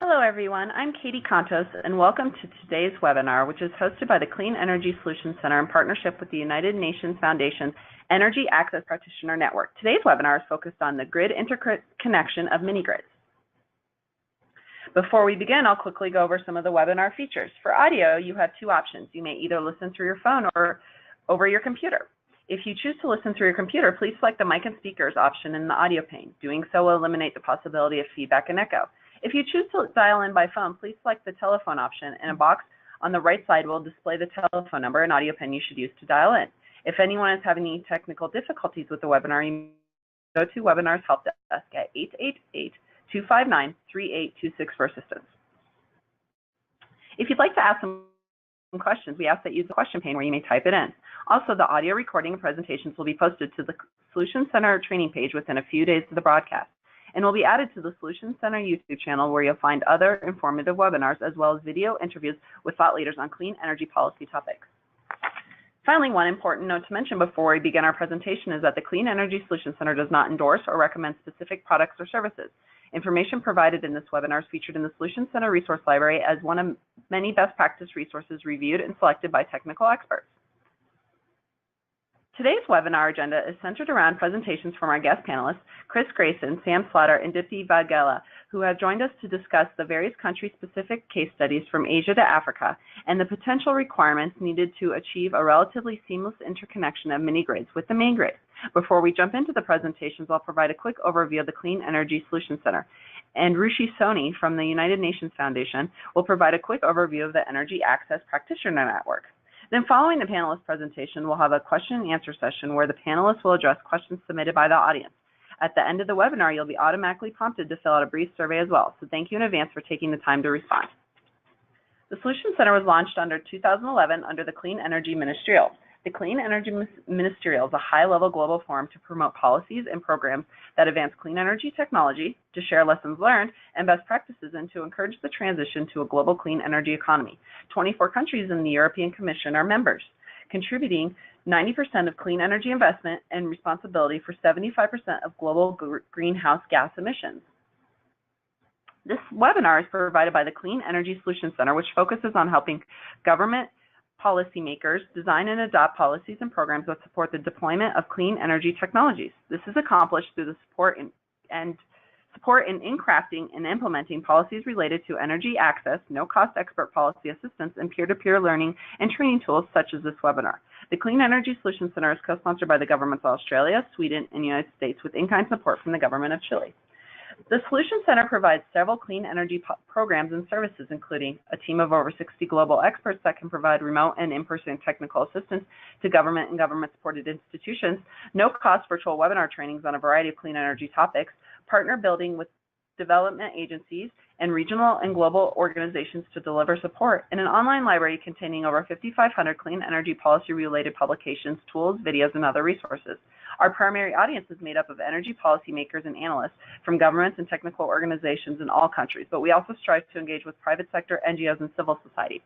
Hello everyone, I'm Katie Contos and welcome to today's webinar, which is hosted by the Clean Energy Solutions Center in partnership with the United Nations Foundation's Energy Access Practitioner Network. Today's webinar is focused on the grid interconnection of mini-grids. Before we begin, I'll quickly go over some of the webinar features. For audio, you have two options. You may either listen through your phone or over your computer. If you choose to listen through your computer, please select the mic and speakers option in the audio pane. Doing so will eliminate the possibility of feedback and echo. If you choose to dial in by phone, please select the telephone option, and a box on the right side will display the telephone number and audio pin you should use to dial in. If anyone is having any technical difficulties with the webinar, you can go to Webinars Help Desk at 888-259-3826 for assistance. If you'd like to ask some questions, we ask that you use the question pane where you may type it in. Also, the audio recording and presentations will be posted to the Solutions Center training page within a few days of the broadcast, and will be added to the Solutions Center YouTube channel where you'll find other informative webinars as well as video interviews with thought leaders on clean energy policy topics. Finally, one important note to mention before we begin our presentation is that the Clean Energy Solutions Center does not endorse or recommend specific products or services. Information provided in this webinar is featured in the Solutions Center Resource Library as one of many best practice resources reviewed and selected by technical experts. Today's webinar agenda is centered around presentations from our guest panelists, Greacen, Sam Slaughter, and Dipti Vaghela, who have joined us to discuss the various country-specific case studies from Asia to Africa and the potential requirements needed to achieve a relatively seamless interconnection of mini-grids with the main grid. Before we jump into the presentations, I'll provide a quick overview of the Clean Energy Solutions Center, and Ruchi Soni from the United Nations Foundation will provide a quick overview of the Energy Access Practitioner Network. Then following the panelist presentation, we'll have a question and answer session where the panelists will address questions submitted by the audience. At the end of the webinar, you'll be automatically prompted to fill out a brief survey as well, so thank you in advance for taking the time to respond. The Solutions Center was launched under 2011 under the Clean Energy Ministerial. The Clean Energy Ministerial is a high-level global forum to promote policies and programs that advance clean energy technology, to share lessons learned and best practices, and to encourage the transition to a global clean energy economy. 24 countries in the European Commission are members, contributing 90% of clean energy investment and responsibility for 75% of global greenhouse gas emissions. This webinar is provided by the Clean Energy Solutions Center, which focuses on helping government policymakers design and adopt policies and programs that support the deployment of clean energy technologies. This is accomplished through the support in crafting and implementing policies related to energy access, no-cost expert policy assistance, and peer-to-peer learning and training tools such as this webinar. The Clean Energy Solutions Center is co-sponsored by the governments of Australia, Sweden, and the United States with in-kind support from the government of Chile. The Solutions Center provides several clean energy programs and services, including a team of over 60 global experts that can provide remote and in-person technical assistance to government and government-supported institutions, no-cost virtual webinar trainings on a variety of clean energy topics, partner building with development agencies and regional and global organizations to deliver support, and an online library containing over 5,500 clean energy policy-related publications, tools, videos, and other resources. Our primary audience is made up of energy policymakers and analysts from governments and technical organizations in all countries, but we also strive to engage with private sector, NGOs, and civil society.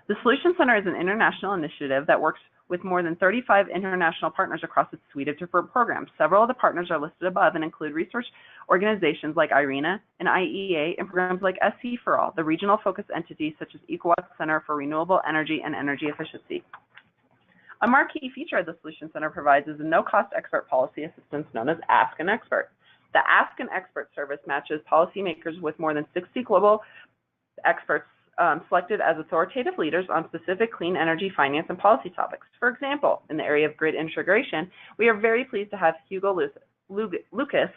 The Solutions Center is an international initiative that works with more than 35 international partners across its suite of different programs. Several of the partners are listed above and include research organizations like IRENA and IEA, and programs like SC for All, the regional focus entities such as ECOWAS Center for Renewable Energy and Energy Efficiency. A marquee feature of the Solutions Center provides is a no-cost expert policy assistance known as Ask an Expert. The Ask an Expert service matches policymakers with more than 60 global experts selected as authoritative leaders on specific clean energy finance and policy topics. For example, in the area of grid integration, we are very pleased to have Hugo Lucas,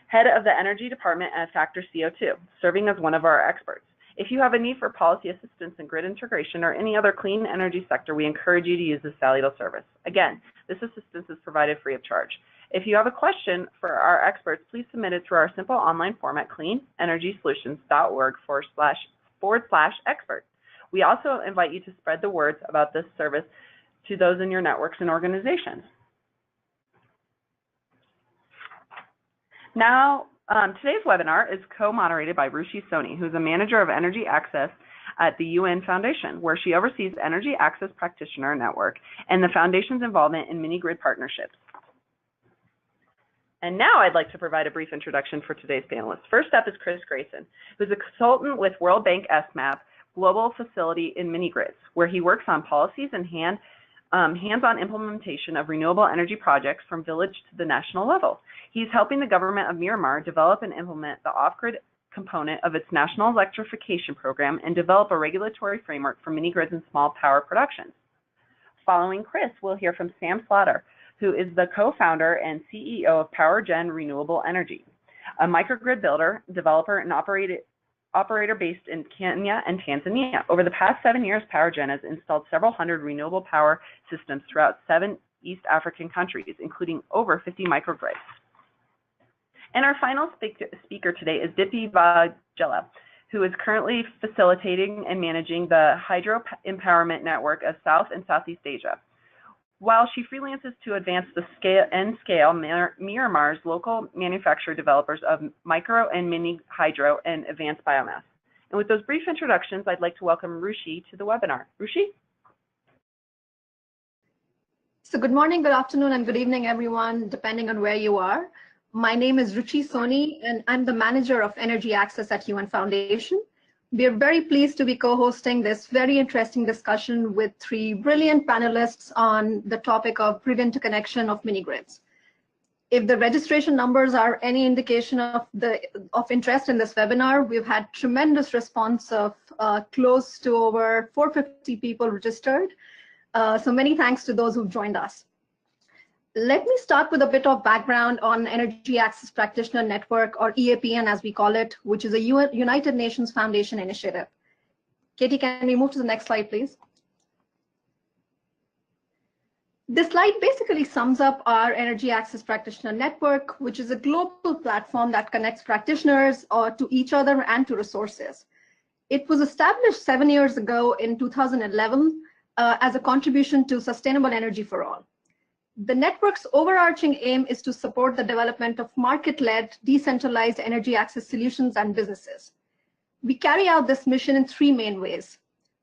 head of the Energy Department at Factor CO2, serving as one of our experts. If you have a need for policy assistance in grid integration or any other clean energy sector, we encourage you to use this valuable service. Again, this assistance is provided free of charge. If you have a question for our experts, please submit it through our simple online form at cleanenergysolutions.org/expert. We also invite you to spread the word about this service to those in your networks and organizations. Now, today's webinar is co-moderated by Ruchi Soni, who's a manager of energy access at the UN Foundation, where she oversees Energy Access Practitioner Network and the Foundation's involvement in mini-grid partnerships. And now I'd like to provide a brief introduction for today's panelists. First up is Chris Greacen, who's a consultant with World Bank SMAP Global Facility in Mini-Grids, where he works on policies and hands-on implementation of renewable energy projects from village to the national level. He's helping the government of Myanmar develop and implement the off-grid component of its national electrification program and develop a regulatory framework for mini-grids and small power production. Following Chris, we'll hear from Sam Slaughter, who is the co-founder and CEO of PowerGen Renewable Energy, a microgrid builder, developer, and operator based in Kenya and Tanzania. Over the past 7 years, PowerGen has installed several hundred renewable power systems throughout 7 East African countries, including over 50 microgrids. And our final speaker today is Dipti Vaghela, who is currently facilitating and managing the Hydro Empowerment Network of South and Southeast Asia, while she freelances to advance the scale Myanmar's local manufacturer developers of micro and mini hydro and advanced biomass. And with those brief introductions, I'd like to welcome Ruchi to the webinar. Ruchi? So good morning, good afternoon, and good evening, everyone, depending on where you are. My name is Ruchi Soni, and I'm the manager of Energy Access at UN Foundation. We are very pleased to be co-hosting this very interesting discussion with 3 brilliant panelists on the topic of interconnection of mini-grids. If the registration numbers are any indication of interest in this webinar, we've had tremendous response of close to over 450 people registered. So many thanks to those who've joined us. Let me start with a bit of background on Energy Access Practitioner Network, or EAPN as we call it, which is a United Nations Foundation initiative. Katie, can we move to the next slide, please? This slide basically sums up our Energy Access Practitioner Network, which is a global platform that connects practitioners to each other and to resources. It was established 7 years ago in 2011 as a contribution to sustainable energy for all. The network's overarching aim is to support the development of market-led, decentralized energy access solutions and businesses. We carry out this mission in 3 main ways: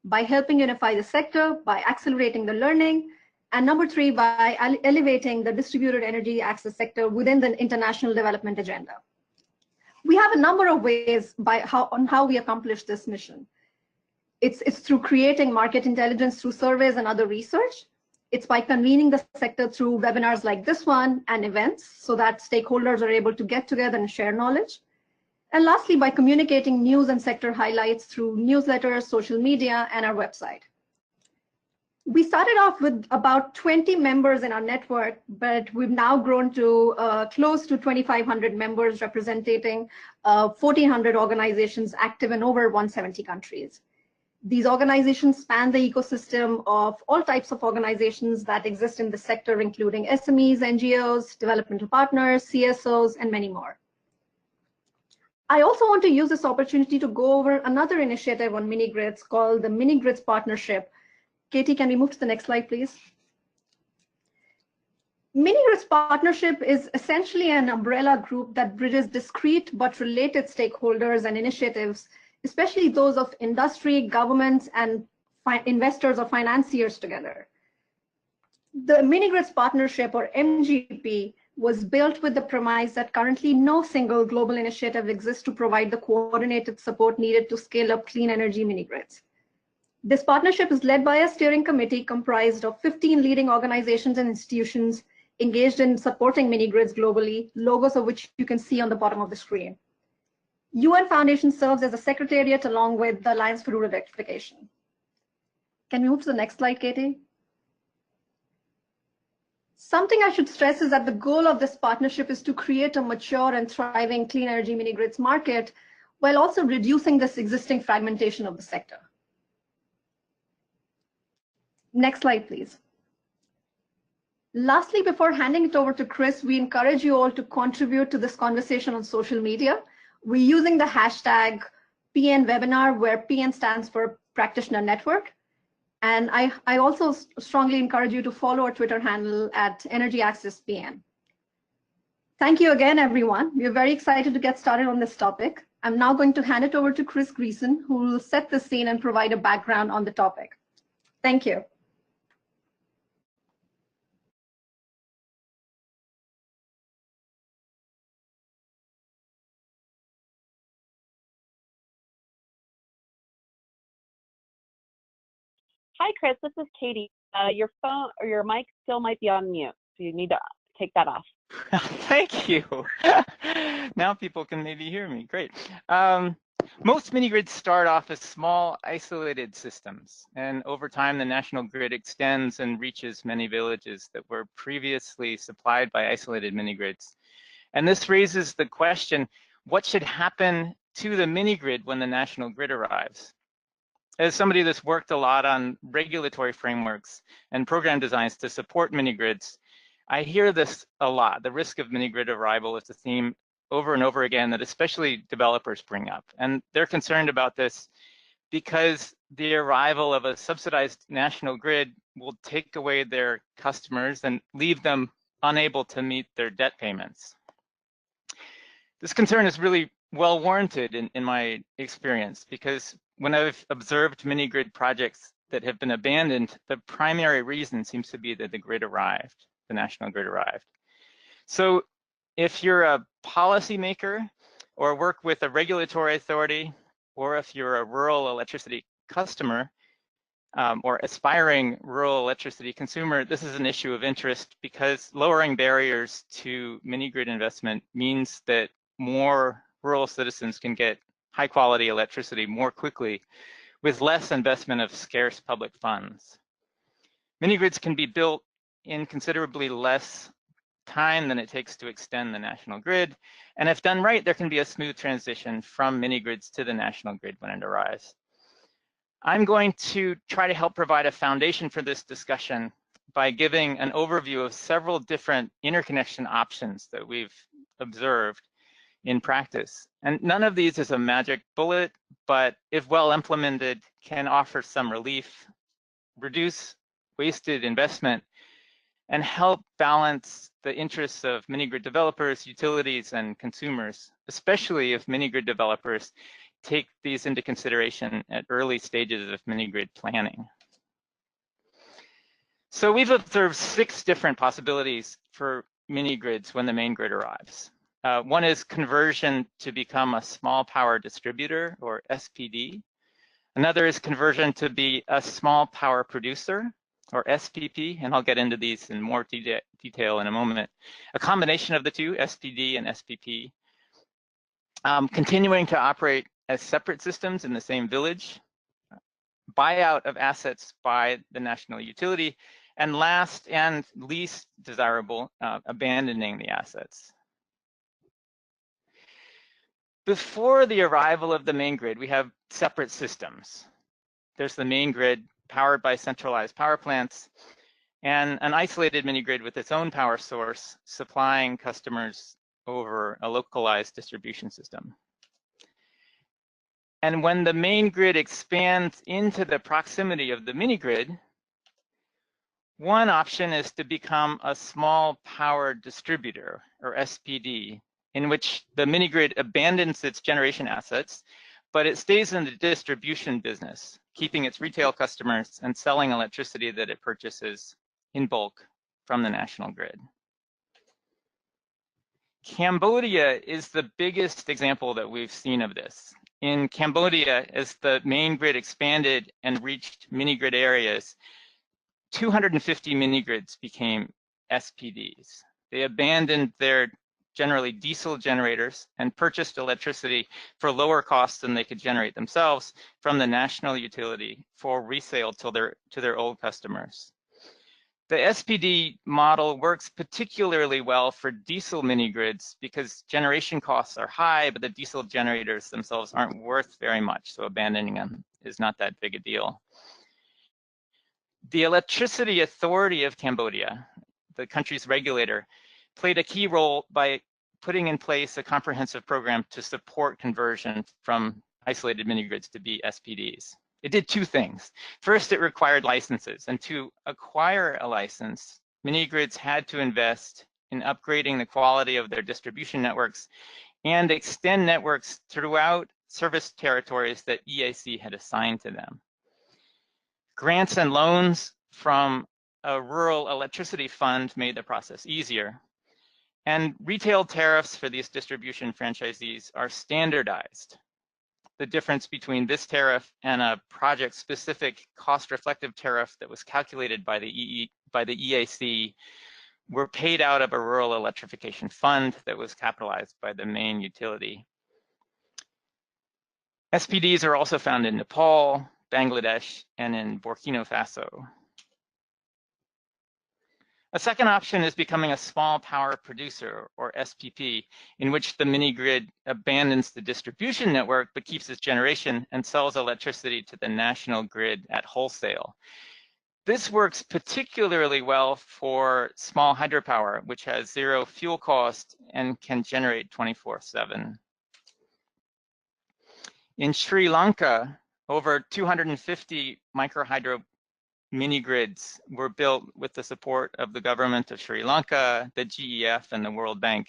by helping unify the sector, by accelerating the learning, and number 3, by elevating the distributed energy access sector within the international development agenda. We have a number of ways on how we accomplish this mission. It's through creating market intelligence through surveys and other research. It's by convening the sector through webinars like this one and events so that stakeholders are able to get together and share knowledge. And lastly, by communicating news and sector highlights through newsletters, social media, and our website. We started off with about 20 members in our network, but we've now grown to close to 2,500 members representing 1,400 organizations active in over 170 countries. These organizations span the ecosystem of all types of organizations that exist in the sector, including SMEs, NGOs, developmental partners, CSOs, and many more. I also want to use this opportunity to go over another initiative on mini-grids called the Mini-Grids Partnership. Katie, can we move to the next slide, please? Mini-Grids Partnership is essentially an umbrella group that bridges discrete but related stakeholders and initiatives, especially those of industry, governments, and investors or financiers together. The Mini-Grids Partnership, or MGP, was built with the premise that currently no single global initiative exists to provide the coordinated support needed to scale up clean energy mini-grids. This partnership is led by a steering committee comprised of 15 leading organizations and institutions engaged in supporting mini-grids globally, logos of which you can see on the bottom of the screen. UN Foundation serves as a secretariat along with the Alliance for Rural Electrification. Can we move to the next slide, Katie? Something I should stress is that the goal of this partnership is to create a mature and thriving clean energy mini-grids market while also reducing this existing fragmentation of the sector. Next slide, please. Lastly, before handing it over to Chris, we encourage you all to contribute to this conversation on social media. We're using the hashtag PN webinar, where PN stands for Practitioner Network. And I also strongly encourage you to follow our Twitter handle at Energy Access PN. Thank you again, everyone. We're very excited to get started on this topic. I'm now going to hand it over to Chris Greacen, who will set the scene and provide a background on the topic. Thank you. Hi, Chris. This is Katie. Your phone or your mic still might be on mute, so you need to take that off. Thank you. Now people can maybe hear me. Great. Most mini-grids start off as small, isolated systems, and over time, the national grid extends and reaches many villages that were previously supplied by isolated mini-grids. And this raises the question, what should happen to the mini-grid when the national grid arrives? As somebody that's worked a lot on regulatory frameworks and program designs to support mini-grids, I hear this a lot. The risk of mini-grid arrival is a theme over and over again that especially developers bring up. And they're concerned about this because the arrival of a subsidized national grid will take away their customers and leave them unable to meet their debt payments. This concern is really well warranted in my experience, because when I've observed mini-grid projects that have been abandoned, the primary reason seems to be that the grid arrived, the national grid arrived. So if you're a policymaker or work with a regulatory authority, or if you're a rural electricity customer or aspiring rural electricity consumer, this is an issue of interest, because lowering barriers to mini-grid investment means that more rural citizens can get high quality electricity more quickly with less investment of scarce public funds. Mini-grids can be built in considerably less time than it takes to extend the national grid. And if done right, there can be a smooth transition from mini-grids to the national grid when it arrives. I'm going to try to help provide a foundation for this discussion by giving an overview of several different interconnection options that we've observed in practice. And none of these is a magic bullet, but if well implemented, can offer some relief, reduce wasted investment, and help balance the interests of mini-grid developers, utilities, and consumers, especially if mini-grid developers take these into consideration at early stages of mini-grid planning. So we've observed 6 different possibilities for mini-grids when the main grid arrives. One is conversion to become a small power distributor, or SPD. Another is conversion to be a small power producer, or SPP, and I'll get into these in more detail in a moment. A combination of the two, SPD and SPP. Continuing to operate as separate systems in the same village. Buyout of assets by the national utility. And last and least desirable, abandoning the assets. Before the arrival of the main grid, we have separate systems. There's the main grid powered by centralized power plants, and an isolated mini-grid with its own power source supplying customers over a localized distribution system. And when the main grid expands into the proximity of the mini-grid, one option is to become a small power distributor, or SPD, in which the mini-grid abandons its generation assets, but it stays in the distribution business, keeping its retail customers and selling electricity that it purchases in bulk from the national grid. Cambodia is the biggest example that we've seen of this. In Cambodia, as the main grid expanded and reached mini-grid areas, 250 mini-grids became SPDs. They abandoned their generally diesel generators and purchased electricity for lower costs than they could generate themselves from the national utility for resale to their old customers. The SPD model works particularly well for diesel mini-grids because generation costs are high, but the diesel generators themselves aren't worth very much, so abandoning them is not that big a deal. The Electricity Authority of Cambodia, the country's regulator, played a key role by putting in place a comprehensive program to support conversion from isolated mini-grids to be SPDs. It did 2 things. First, it required licenses, and to acquire a license, mini-grids had to invest in upgrading the quality of their distribution networks and extend networks throughout service territories that EAC had assigned to them. Grants and loans from a rural electricity fund made the process easier. And retail tariffs for these distribution franchisees are standardized. the difference between this tariff and a project-specific cost-reflective tariff that was calculated by the EAC were paid out of a rural electrification fund that was capitalized by the main utility. SPDs are also found in Nepal, Bangladesh, and in Burkina Faso. A second option is becoming a small power producer, or SPP, in which the mini grid abandons the distribution network but keeps its generation and sells electricity to the national grid at wholesale. This works particularly well for small hydropower, which has zero fuel cost and can generate 24/7. In Sri Lanka, over 250 microhydro mini grids were built with the support of the government of Sri Lanka, the GEF, and the World Bank.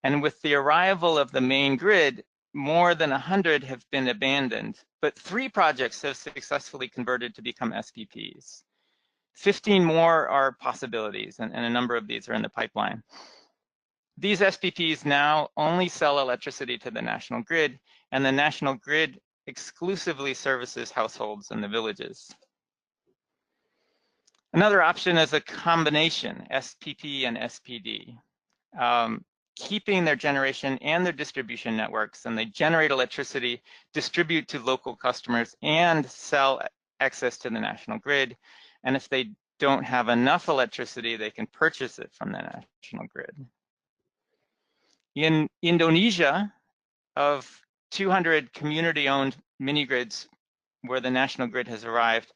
And with the arrival of the main grid, more than 100 have been abandoned, but 3 projects have successfully converted to become SPPs. 15 more are possibilities, and a number of these are in the pipeline. These SPPs now only sell electricity to the national grid, and the national grid exclusively services households in the villages. Another option is a combination, SPP and SPD, keeping their generation and their distribution networks, and they generate electricity, distribute to local customers, and sell excess to the national grid. And if they don't have enough electricity, they can purchase it from the national grid. In Indonesia, of 200 community-owned mini-grids where the national grid has arrived,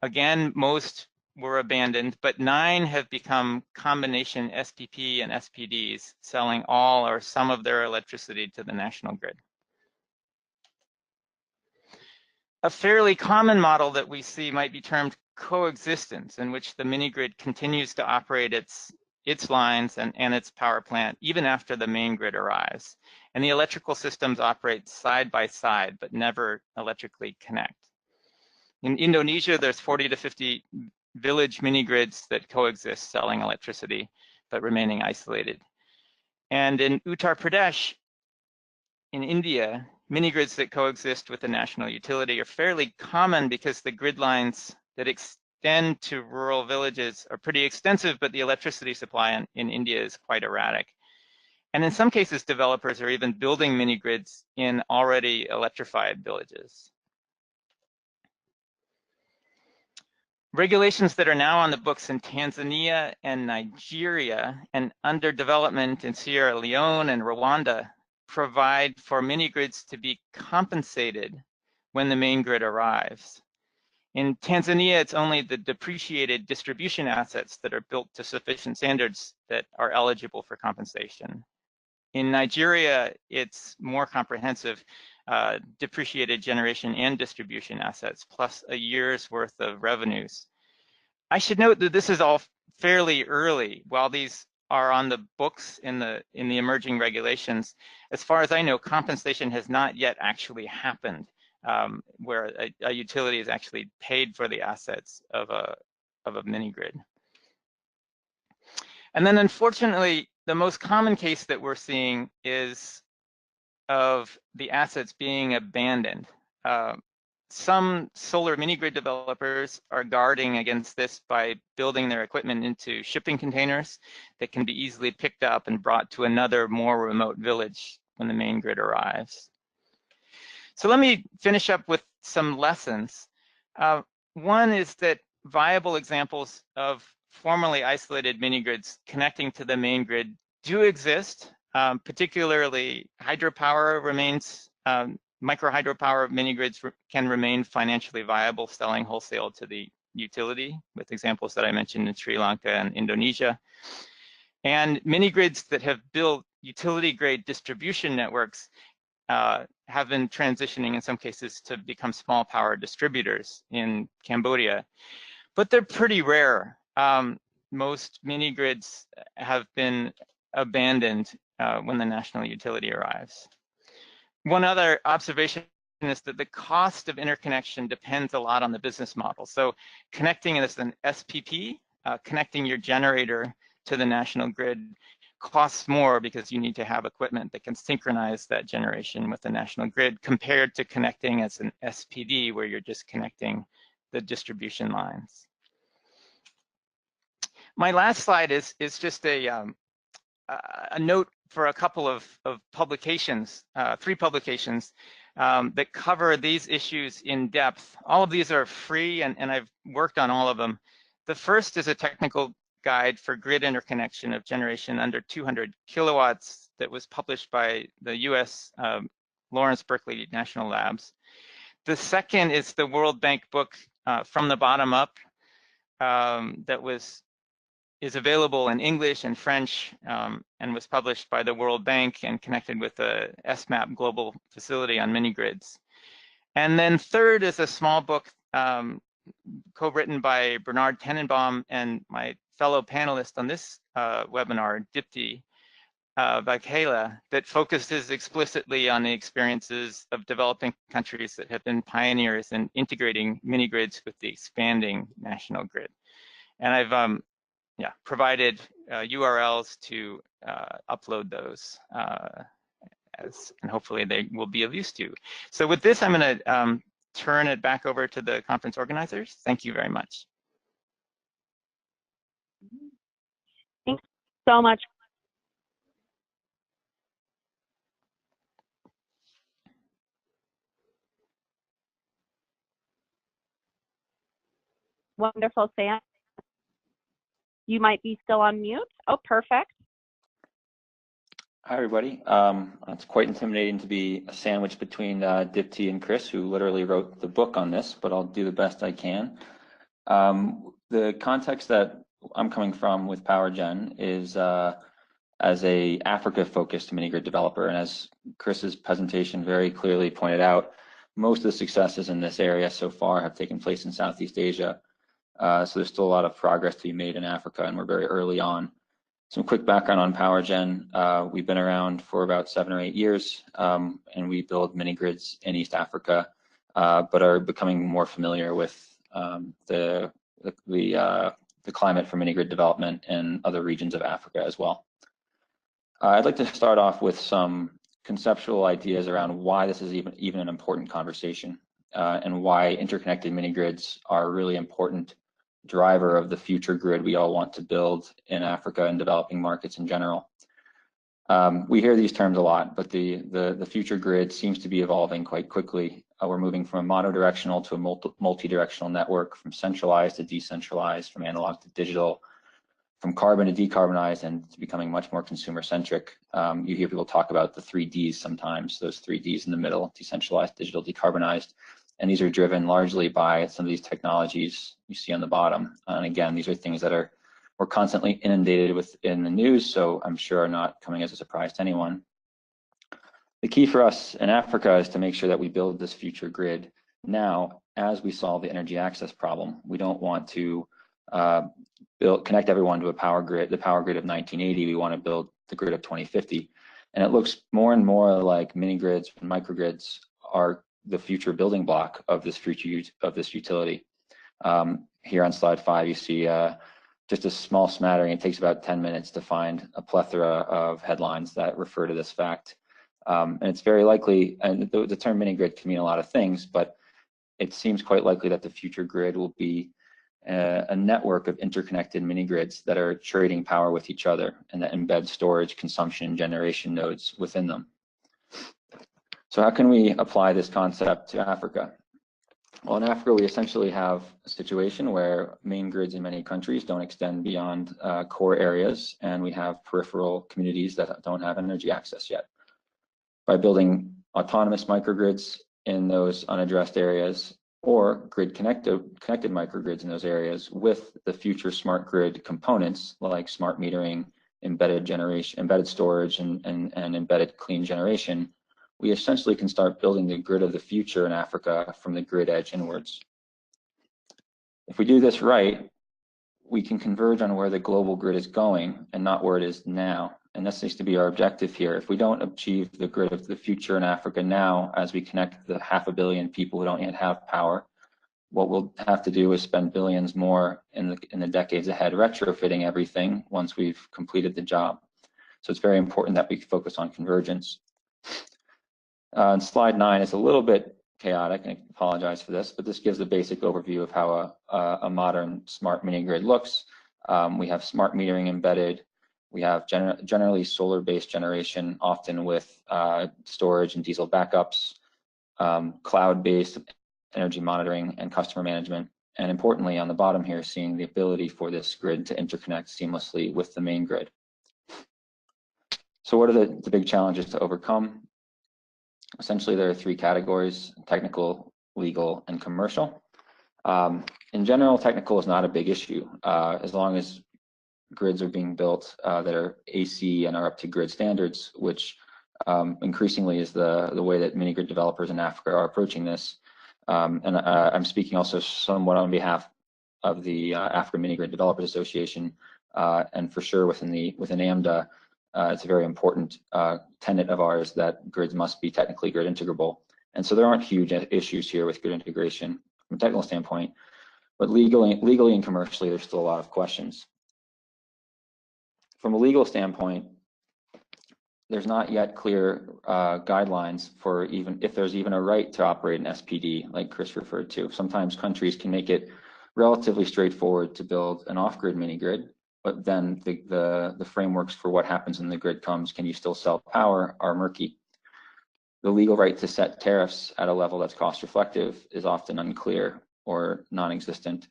again, most were abandoned, but 9 have become combination SPP and SPDs, selling all or some of their electricity to the national grid. A fairly common model that we see might be termed coexistence, in which the mini-grid continues to operate its lines and its power plant even after the main grid arrives. And the electrical systems operate side by side, but never electrically connect. In Indonesia, there's 40 to 50 village mini-grids that coexist, selling electricity, but remaining isolated. And in Uttar Pradesh, in India, mini-grids that coexist with the national utility are fairly common because the grid lines that extend to rural villages are pretty extensive, but the electricity supply in India is quite erratic. And in some cases, developers are even building mini-grids in already electrified villages. Regulations that are now on the books in Tanzania and Nigeria and under development in Sierra Leone and Rwanda provide for mini-grids to be compensated when the main grid arrives. In Tanzania, it's only the depreciated distribution assets that are built to sufficient standards that are eligible for compensation. In Nigeria, it's more comprehensive, depreciated generation and distribution assets, plus a year's worth of revenues. I should note that this is all fairly early. While these are on the books in the emerging regulations, as far as I know, compensation has not yet actually happened, where a utility is actually paid for the assets of a mini-grid. And then unfortunately, the most common case that we're seeing is of the assets being abandoned. Some solar mini-grid developers are guarding against this by building their equipment into shipping containers that can be easily picked up and brought to another more remote village when the main grid arrives. So let me finish up with some lessons. One is that viable examples of formerly isolated mini-grids connecting to the main grid do exist. Particularly hydropower remains, micro hydropower mini-grids can remain financially viable, selling wholesale to the utility, with examples that I mentioned in Sri Lanka and Indonesia. And mini-grids that have built utility-grade distribution networks have been transitioning in some cases to become small power distributors in Cambodia, but they're pretty rare. Most mini-grids have been abandoned when the national utility arrives. One other observation is that the cost of interconnection depends a lot on the business model. So connecting as an SPP, connecting your generator to the national grid costs more because you need to have equipment that can synchronize that generation with the national grid compared to connecting as an SPD where you're just connecting the distribution lines. My last slide is just a note for a couple of publications, 3 publications that cover these issues in depth. All of these are free and I've worked on all of them. The first is a technical guide for grid interconnection of generation under 200 kilowatts that was published by the US Lawrence Berkeley National Labs. The second is the World Bank book From the Bottom Up that is available in English and French and was published by the World Bank and connected with the SMAP global facility on mini-grids. And then third is a small book co-written by Bernard Tenenbaum and my fellow panelist on this webinar, Dipti, Vaghela, that focuses explicitly on the experiences of developing countries that have been pioneers in integrating mini-grids with the expanding national grid. And I've provided URLs to upload those, and hopefully they will be of use to you. So with this, I'm going to turn it back over to the conference organizers. Thank you very much. Thanks so much. Wonderful, Sam. You might be still on mute. Oh, perfect. Hi, everybody. It's quite intimidating to be a sandwich between Dipti and Chris, who literally wrote the book on this, but I'll do the best I can. The context that I'm coming from with PowerGen is as a Africa-focused mini-grid developer, and as Chris's presentation very clearly pointed out, most of the successes in this area so far have taken place in Southeast Asia. So there's still a lot of progress to be made in Africa, and we're very early on. Some quick background on PowerGen. We've been around for about 7 or 8 years, and we build mini grids in East Africa, but are becoming more familiar with the climate for mini grid development in other regions of Africa as well. I'd like to start off with some conceptual ideas around why this is even an important conversation, and why interconnected mini grids are a really important driver of the future grid we all want to build in Africa and developing markets in general. We hear these terms a lot, but the future grid seems to be evolving quite quickly. We're moving from a monodirectional to a multi-directional network, from centralized to decentralized, from analog to digital, from carbon to decarbonized, and it's becoming much more consumer-centric. You hear people talk about the 3 Ds sometimes, those 3 Ds in the middle: decentralized, digital, decarbonized. And these are driven largely by some of these technologies you see on the bottom. And again, these are things that we're constantly inundated with in the news, so I'm sure are not coming as a surprise to anyone. The key for us in Africa is to make sure that we build this future grid now as we solve the energy access problem. We don't want to connect everyone to a power grid, the power grid of 1980. We want to build the grid of 2050. And it looks more and more like mini grids and microgrids are the future building block of this utility. Here on slide 5, you see just a small smattering. It takes about 10 minutes to find a plethora of headlines that refer to this fact. And it's very likely, and the term mini grid can mean a lot of things, but it seems quite likely that the future grid will be a network of interconnected mini grids that are trading power with each other and that embed storage, consumption, and generation nodes within them. So how can we apply this concept to Africa? Well, in Africa, we essentially have a situation where main grids in many countries don't extend beyond core areas, and we have peripheral communities that don't have energy access yet. By building autonomous microgrids in those unaddressed areas, or grid-connected microgrids in those areas with the future smart grid components like smart metering, embedded generation, embedded storage, and embedded clean generation, we essentially can start building the grid of the future in Africa from the grid edge inwards. If we do this right, we can converge on where the global grid is going and not where it is now. And this needs to be our objective here. If we don't achieve the grid of the future in Africa now, as we connect the 500 million people who don't yet have power, what we'll have to do is spend billions more in the decades ahead retrofitting everything once we've completed the job. So it's very important that we focus on convergence. On slide 9, it's a little bit chaotic, and I apologize for this, but this gives a basic overview of how a modern smart mini grid looks. We have smart metering embedded. We have generally solar-based generation, often with storage and diesel backups, cloud-based energy monitoring and customer management. And importantly, on the bottom here, seeing the ability for this grid to interconnect seamlessly with the main grid. So what are the big challenges to overcome? Essentially, there are 3 categories: technical, legal, and commercial. In general, technical is not a big issue, as long as grids are being built that are AC and are up to grid standards, which increasingly is the way that mini grid developers in Africa are approaching this. And I'm speaking also somewhat on behalf of the African Mini Grid Developers Association, and for sure within AMDA, it's a very important tenet of ours that grids must be technically grid integrable. And so there aren't huge issues here with grid integration from a technical standpoint, but legally and commercially, there's still a lot of questions. From a legal standpoint, there's not yet clear guidelines for even if there's even a right to operate an SPD, like Chris referred to. Sometimes countries can make it relatively straightforward to build an off-grid mini grid, but then the frameworks for what happens when the grid comes, can you still sell power, are murky. The legal right to set tariffs at a level that's cost reflective is often unclear or non-existent.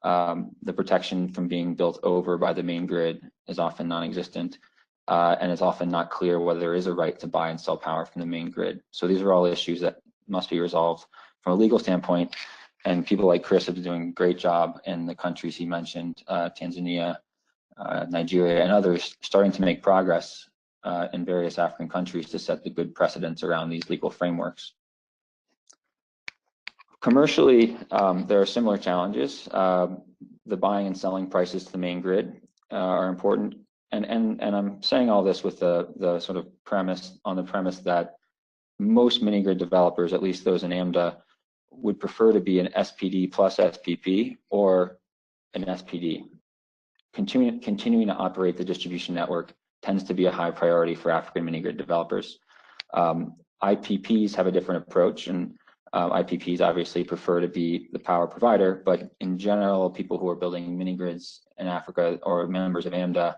The protection from being built over by the main grid is often non-existent, and it's often not clear whether there is a right to buy and sell power from the main grid. So these are all issues that must be resolved from a legal standpoint, and people like Chris have been doing a great job in the countries he mentioned, Tanzania, Nigeria, and others, starting to make progress in various African countries to set the good precedents around these legal frameworks. Commercially, there are similar challenges. The buying and selling prices to the main grid are important, and I'm saying all this with the sort of premise that most mini grid developers, at least those in AMDA, would prefer to be an SPD plus SPP or an SPD. Continuing to operate the distribution network tends to be a high priority for African mini grid developers. IPPs have a different approach, and IPPs obviously prefer to be the power provider, but in general, people who are building mini grids in Africa or members of AMDA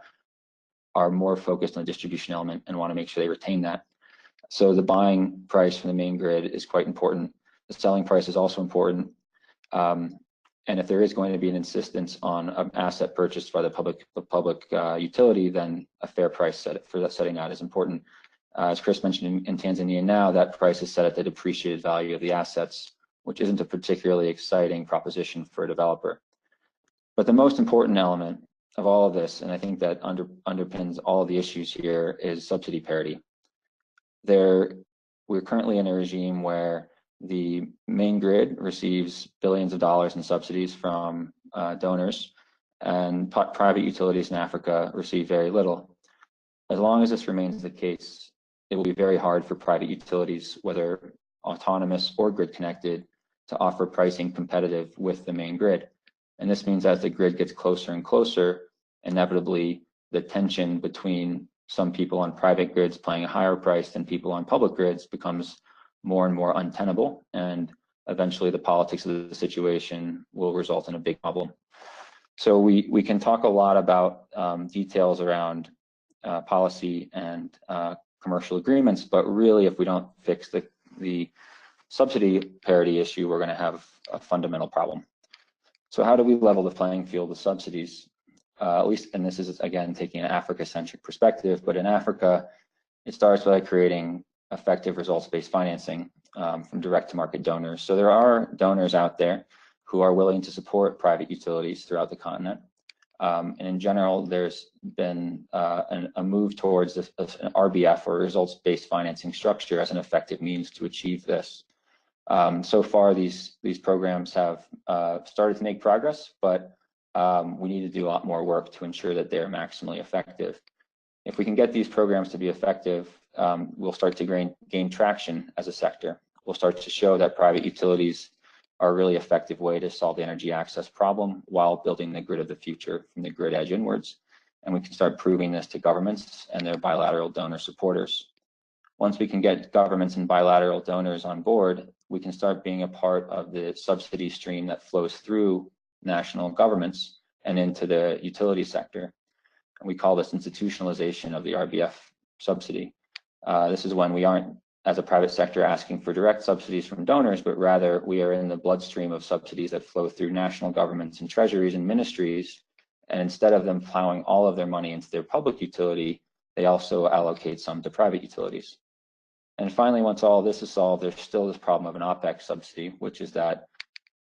are more focused on the distribution element and want to make sure they retain that. So the buying price from the main grid is quite important. The selling price is also important. And if there is going to be an insistence on an asset purchased by the public utility, then a fair price for setting that is important. As Chris mentioned, in Tanzania now, that price is set at the depreciated value of the assets, which isn't a particularly exciting proposition for a developer. But the most important element of all of this, and I think that underpins all of the issues here, is subsidy parity. We're currently in a regime where the main grid receives billions of dollars in subsidies from donors, and private utilities in Africa receive very little. As long as this remains the case, it will be very hard for private utilities, whether autonomous or grid connected, to offer pricing competitive with the main grid. And this means as the grid gets closer and closer, inevitably the tension between some people on private grids paying a higher price than people on public grids becomes more and more untenable, and eventually the politics of the situation will result in a big problem. So we can talk a lot about details around policy and commercial agreements, but really if we don't fix the subsidy parity issue, we're going to have a fundamental problem. So how do we level the playing field with subsidies? At least, and this is again taking an Africa-centric perspective, but in Africa, it starts by creating effective results-based financing from direct-to-market donors. So there are donors out there who are willing to support private utilities throughout the continent. And in general, there's been a move towards an RBF, or results-based financing structure, as an effective means to achieve this. So far, these programs have started to make progress, but we need to do a lot more work to ensure that they're maximally effective. If we can get these programs to be effective, we'll start to gain traction as a sector. We'll start to show that private utilities are a really effective way to solve the energy access problem while building the grid of the future from the grid edge inwards. And we can start proving this to governments and their bilateral donor supporters. Once we can get governments and bilateral donors on board, we can start being a part of the subsidy stream that flows through national governments and into the utility sector. And we call this institutionalization of the RBF subsidy. This is when we aren't, as a private sector, asking for direct subsidies from donors, but rather we are in the bloodstream of subsidies that flow through national governments and treasuries and ministries. And instead of them plowing all of their money into their public utility, they also allocate some to private utilities. And finally, once all this is solved, there's still this problem of an OPEX subsidy, which is that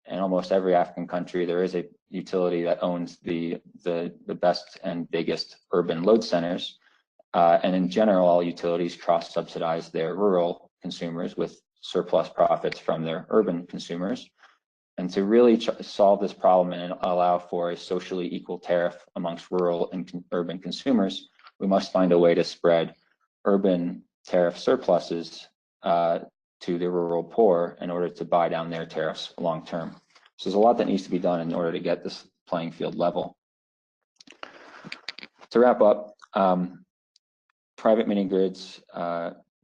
in almost every African country, there is a utility that owns the best and biggest urban load centers. And in general, all utilities cross-subsidize their rural consumers with surplus profits from their urban consumers. And to really solve this problem and allow for a socially equal tariff amongst rural and urban consumers, we must find a way to spread urban tariff surpluses to the rural poor in order to buy down their tariffs long term. So there's a lot that needs to be done in order to get this playing field level. To wrap up, private mini grids,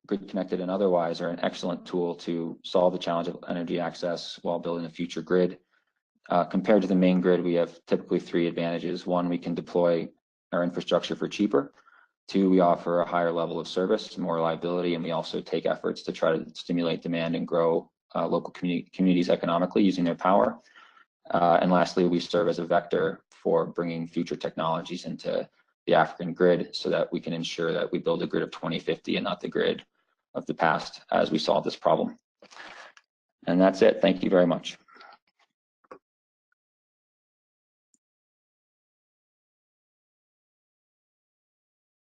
grid connected and otherwise, are an excellent tool to solve the challenge of energy access while building a future grid. Compared to the main grid, we have typically 3 advantages. 1, we can deploy our infrastructure for cheaper. 2, we offer a higher level of service, more reliability, and we also take efforts to try to stimulate demand and grow local communities economically using their power. And lastly, we serve as a vector for bringing future technologies into the African grid so that we can ensure that we build a grid of 2050 and not the grid of the past as we solve this problem. And that's it. Thank you very much.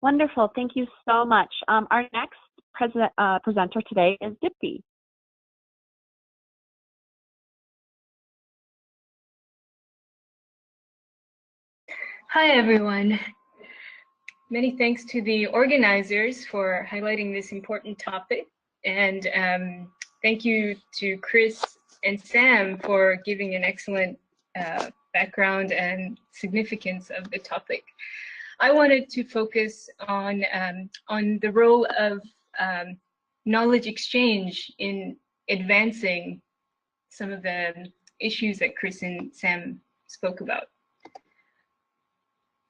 Wonderful. Thank you so much. Our next presenter today is Dipti. Hi, everyone. Many thanks to the organizers for highlighting this important topic. And thank you to Chris and Sam for giving an excellent background and significance of the topic. I wanted to focus on the role of knowledge exchange in advancing some of the issues that Chris and Sam spoke about.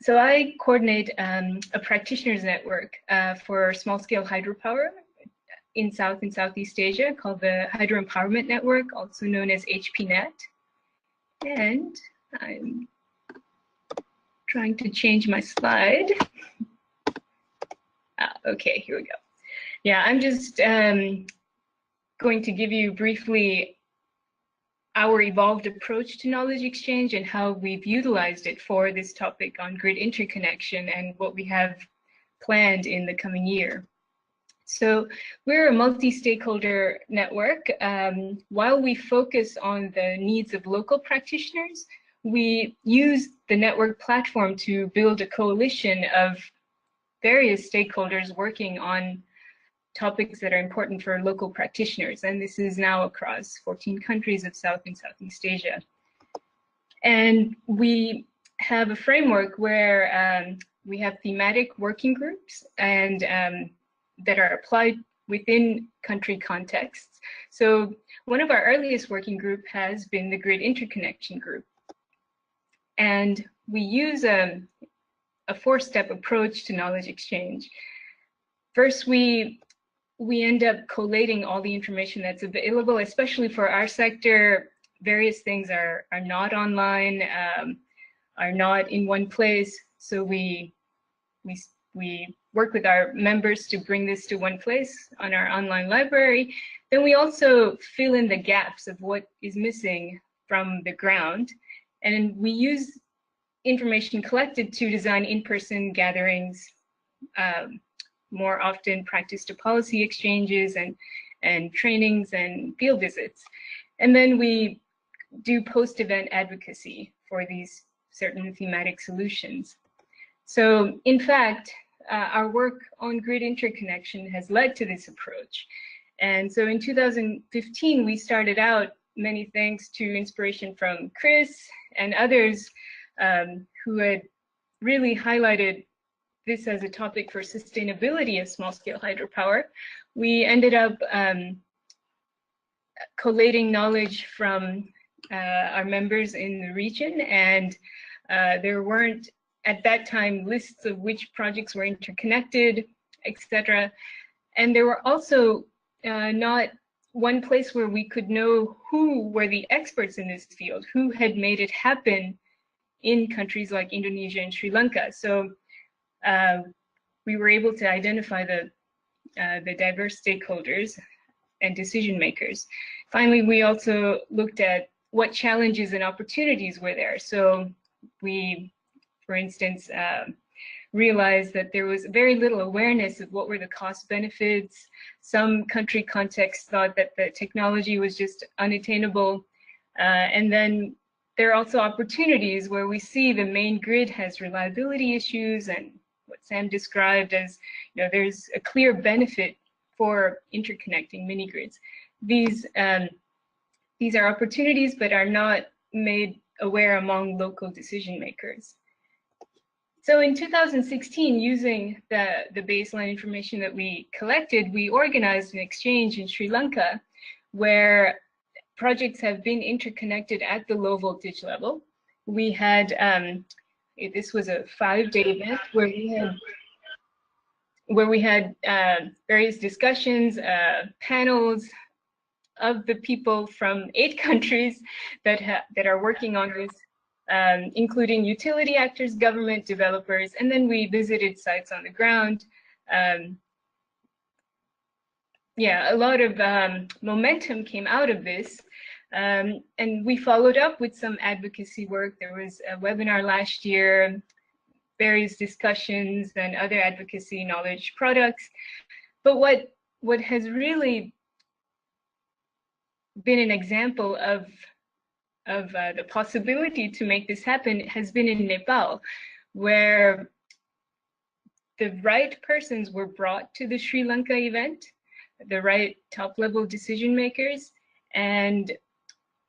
So I coordinate a practitioners network for small-scale hydropower in South and Southeast Asia called the Hydro Empowerment Network, also known as HPNet. And I'm trying to change my slide. Okay, here we go. Yeah, I'm just going to give you briefly our evolved approach to knowledge exchange and how we've utilized it for this topic on grid interconnection and what we have planned in the coming year. So we're a multi-stakeholder network. While we focus on the needs of local practitioners, we use the network platform to build a coalition of various stakeholders working on topics that are important for local practitioners. And this is now across 14 countries of South and Southeast Asia. And we have a framework where we have thematic working groups and that are applied within country contexts. So one of our earliest working group has been the Grid Interconnection group. And we use a 4-step approach to knowledge exchange. First, we end up collating all the information that's available, especially for our sector. Various things are not online, are not in one place. So we work with our members to bring this to one place on our online library. Then we also fill in the gaps of what is missing from the ground. And we use information collected to design in-person gatherings, more often practice to policy exchanges and trainings and field visits. And then we do post-event advocacy for these certain thematic solutions. So in fact, our work on grid interconnection has led to this approach. And so in 2015, we started out, many thanks to inspiration from Chris and others who had really highlighted this as a topic for sustainability of small-scale hydropower, we ended up collating knowledge from our members in the region, and there weren't at that time lists of which projects were interconnected, etc. And there were also not one place where we could know who were the experts in this field, who had made it happen in countries like Indonesia and Sri Lanka. So we were able to identify the diverse stakeholders and decision makers. Finally, we also looked at what challenges and opportunities were there. So we, for instance, realized that there was very little awareness of what were the cost benefits. Some country contexts thought that the technology was just unattainable. And then there are also opportunities where we see the main grid has reliability issues, and what Sam described as, there's a clear benefit for interconnecting mini grids. These are opportunities, but are not made aware among local decision makers. So in 2016, using the baseline information that we collected, we organized an exchange in Sri Lanka where projects have been interconnected at the low voltage level. We had, this was a 5-day event where we had various discussions, panels of the people from 8 countries that are working on this, including utility actors, government, developers, and then we visited sites on the ground. Yeah, a lot of momentum came out of this, and we followed up with some advocacy work. There was a webinar last year, various discussions and other advocacy knowledge products. But what has really been an example of the possibility to make this happen has been in Nepal, where the right persons were brought to the Sri Lanka event, the right top-level decision makers, and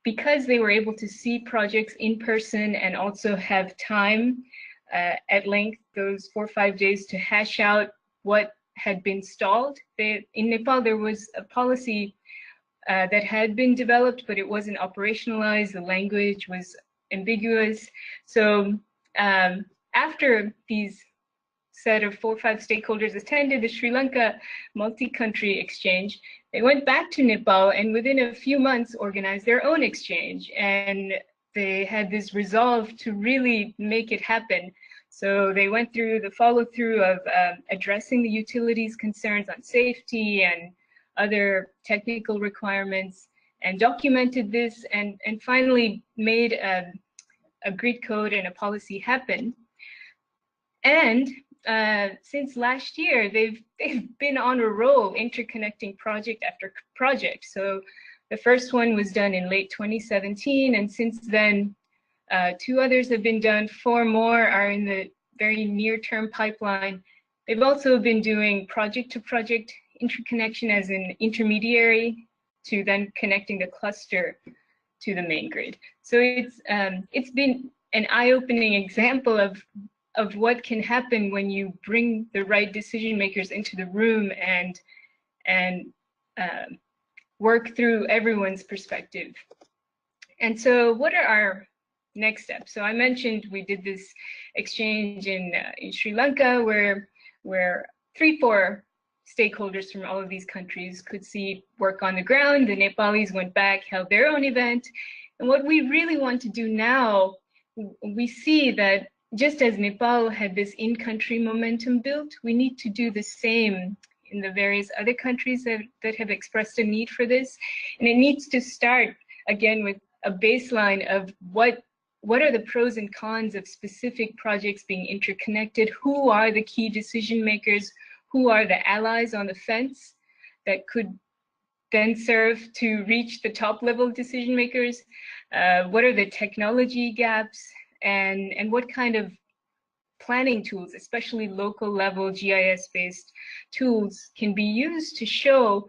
because they were able to see projects in person and also have time at length, those 4 or 5 days, to hash out what had been stalled. In Nepal, there was a policy that had been developed, but it wasn't operationalized. The language was ambiguous. So after these set of 4 or 5 stakeholders attended the Sri Lanka multi-country exchange, they went back to Nepal and within a few months organized their own exchange. And they had this resolve to really make it happen. So they went through the follow-through of addressing the utilities' concerns on safety and other technical requirements, and documented this, and finally made a grid code and a policy happen. And since last year, they've been on a roll, interconnecting project after project. So the first one was done in late 2017, and since then, 2 others have been done. 4 more are in the very near-term pipeline. They've also been doing project-to-project interconnection as an intermediary to then connecting the cluster to the main grid. So it's been an eye-opening example of what can happen when you bring the right decision makers into the room and work through everyone's perspective. And so what are our next steps? So I mentioned we did this exchange in Sri Lanka where 3-4 stakeholders from all of these countries could see work on the ground. The Nepalis went back, held their own event. And what we really want to do now, we see that just as Nepal had this in-country momentum built, we need to do the same in the various other countries that have expressed a need for this. And it needs to start, again, with a baseline of what are the pros and cons of specific projects being interconnected, who are the key decision makers, who are the allies on the fence that could then serve to reach the top level decision makers, what are the technology gaps, and what kind of planning tools, especially local level GIS-based tools, can be used to show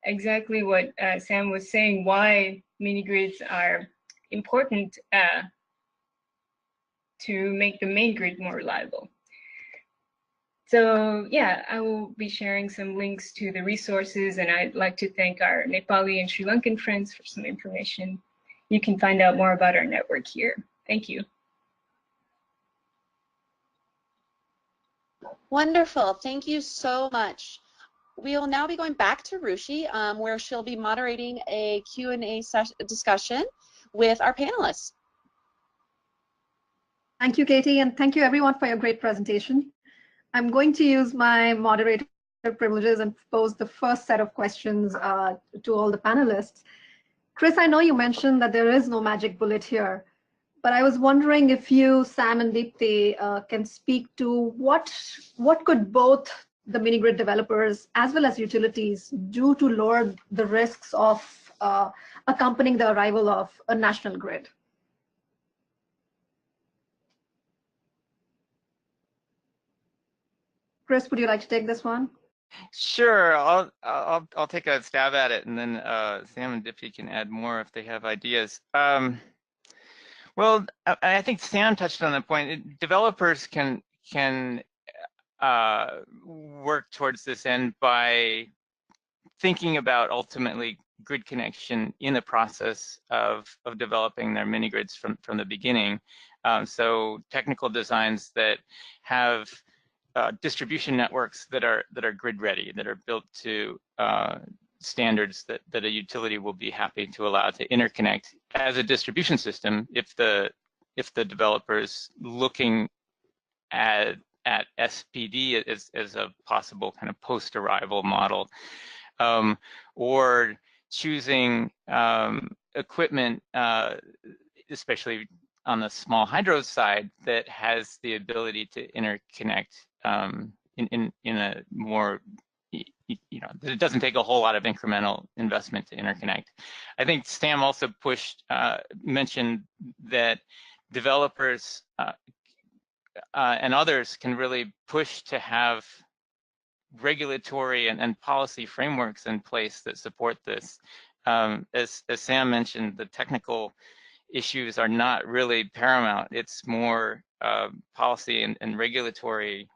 exactly what Sam was saying, why mini grids are important to make the main grid more reliable. So yeah, I will be sharing some links to the resources, and I'd like to thank our Nepali and Sri Lankan friends for some information. You can find out more about our network here. Thank you. Wonderful. Thank you so much. We will now be going back to Ruchi, where she'll be moderating a Q&A discussion with our panelists. Thank you, Katie, and thank you everyone for your great presentation. I'm going to use my moderator privileges and pose the first set of questions to all the panelists. Chris, I know you mentioned that there is no magic bullet here, but I was wondering if you, Sam and Dipti, can speak to what could both the mini-grid developers as well as utilities do to lower the risks of accompanying the arrival of a national grid? Chris, would you like to take this one? Sure, I'll take a stab at it, and then Sam and Dipti can add more if they have ideas. Well, I think Sam touched on the point. Developers can work towards this end by thinking about ultimately grid connection in the process of developing their mini grids from the beginning. So technical designs that have distribution networks that are grid ready, that are built to standards that a utility will be happy to allow to interconnect as a distribution system if the developer is looking at SPD as a possible kind of post-arrival model, or choosing equipment, especially on the small hydro side, that has the ability to interconnect in a more, it doesn't take a whole lot of incremental investment to interconnect. I think Sam also mentioned that developers and others can really push to have regulatory and policy frameworks in place that support this. As Sam mentioned, the technical issues are not really paramount. It's more policy and regulatory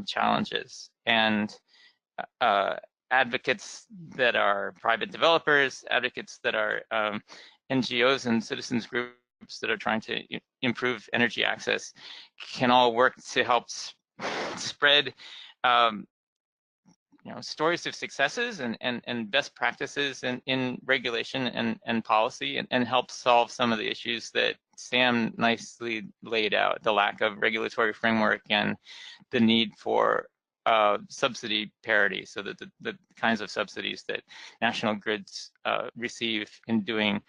challenges. And advocates that are private developers, advocates that are NGOs and citizens groups that are trying to improve energy access can all work to help spread stories of successes and best practices in regulation and policy, and help solve some of the issues that Sam nicely laid out: the lack of regulatory framework and the need for subsidy parity, so that the kinds of subsidies that national grids receive in doing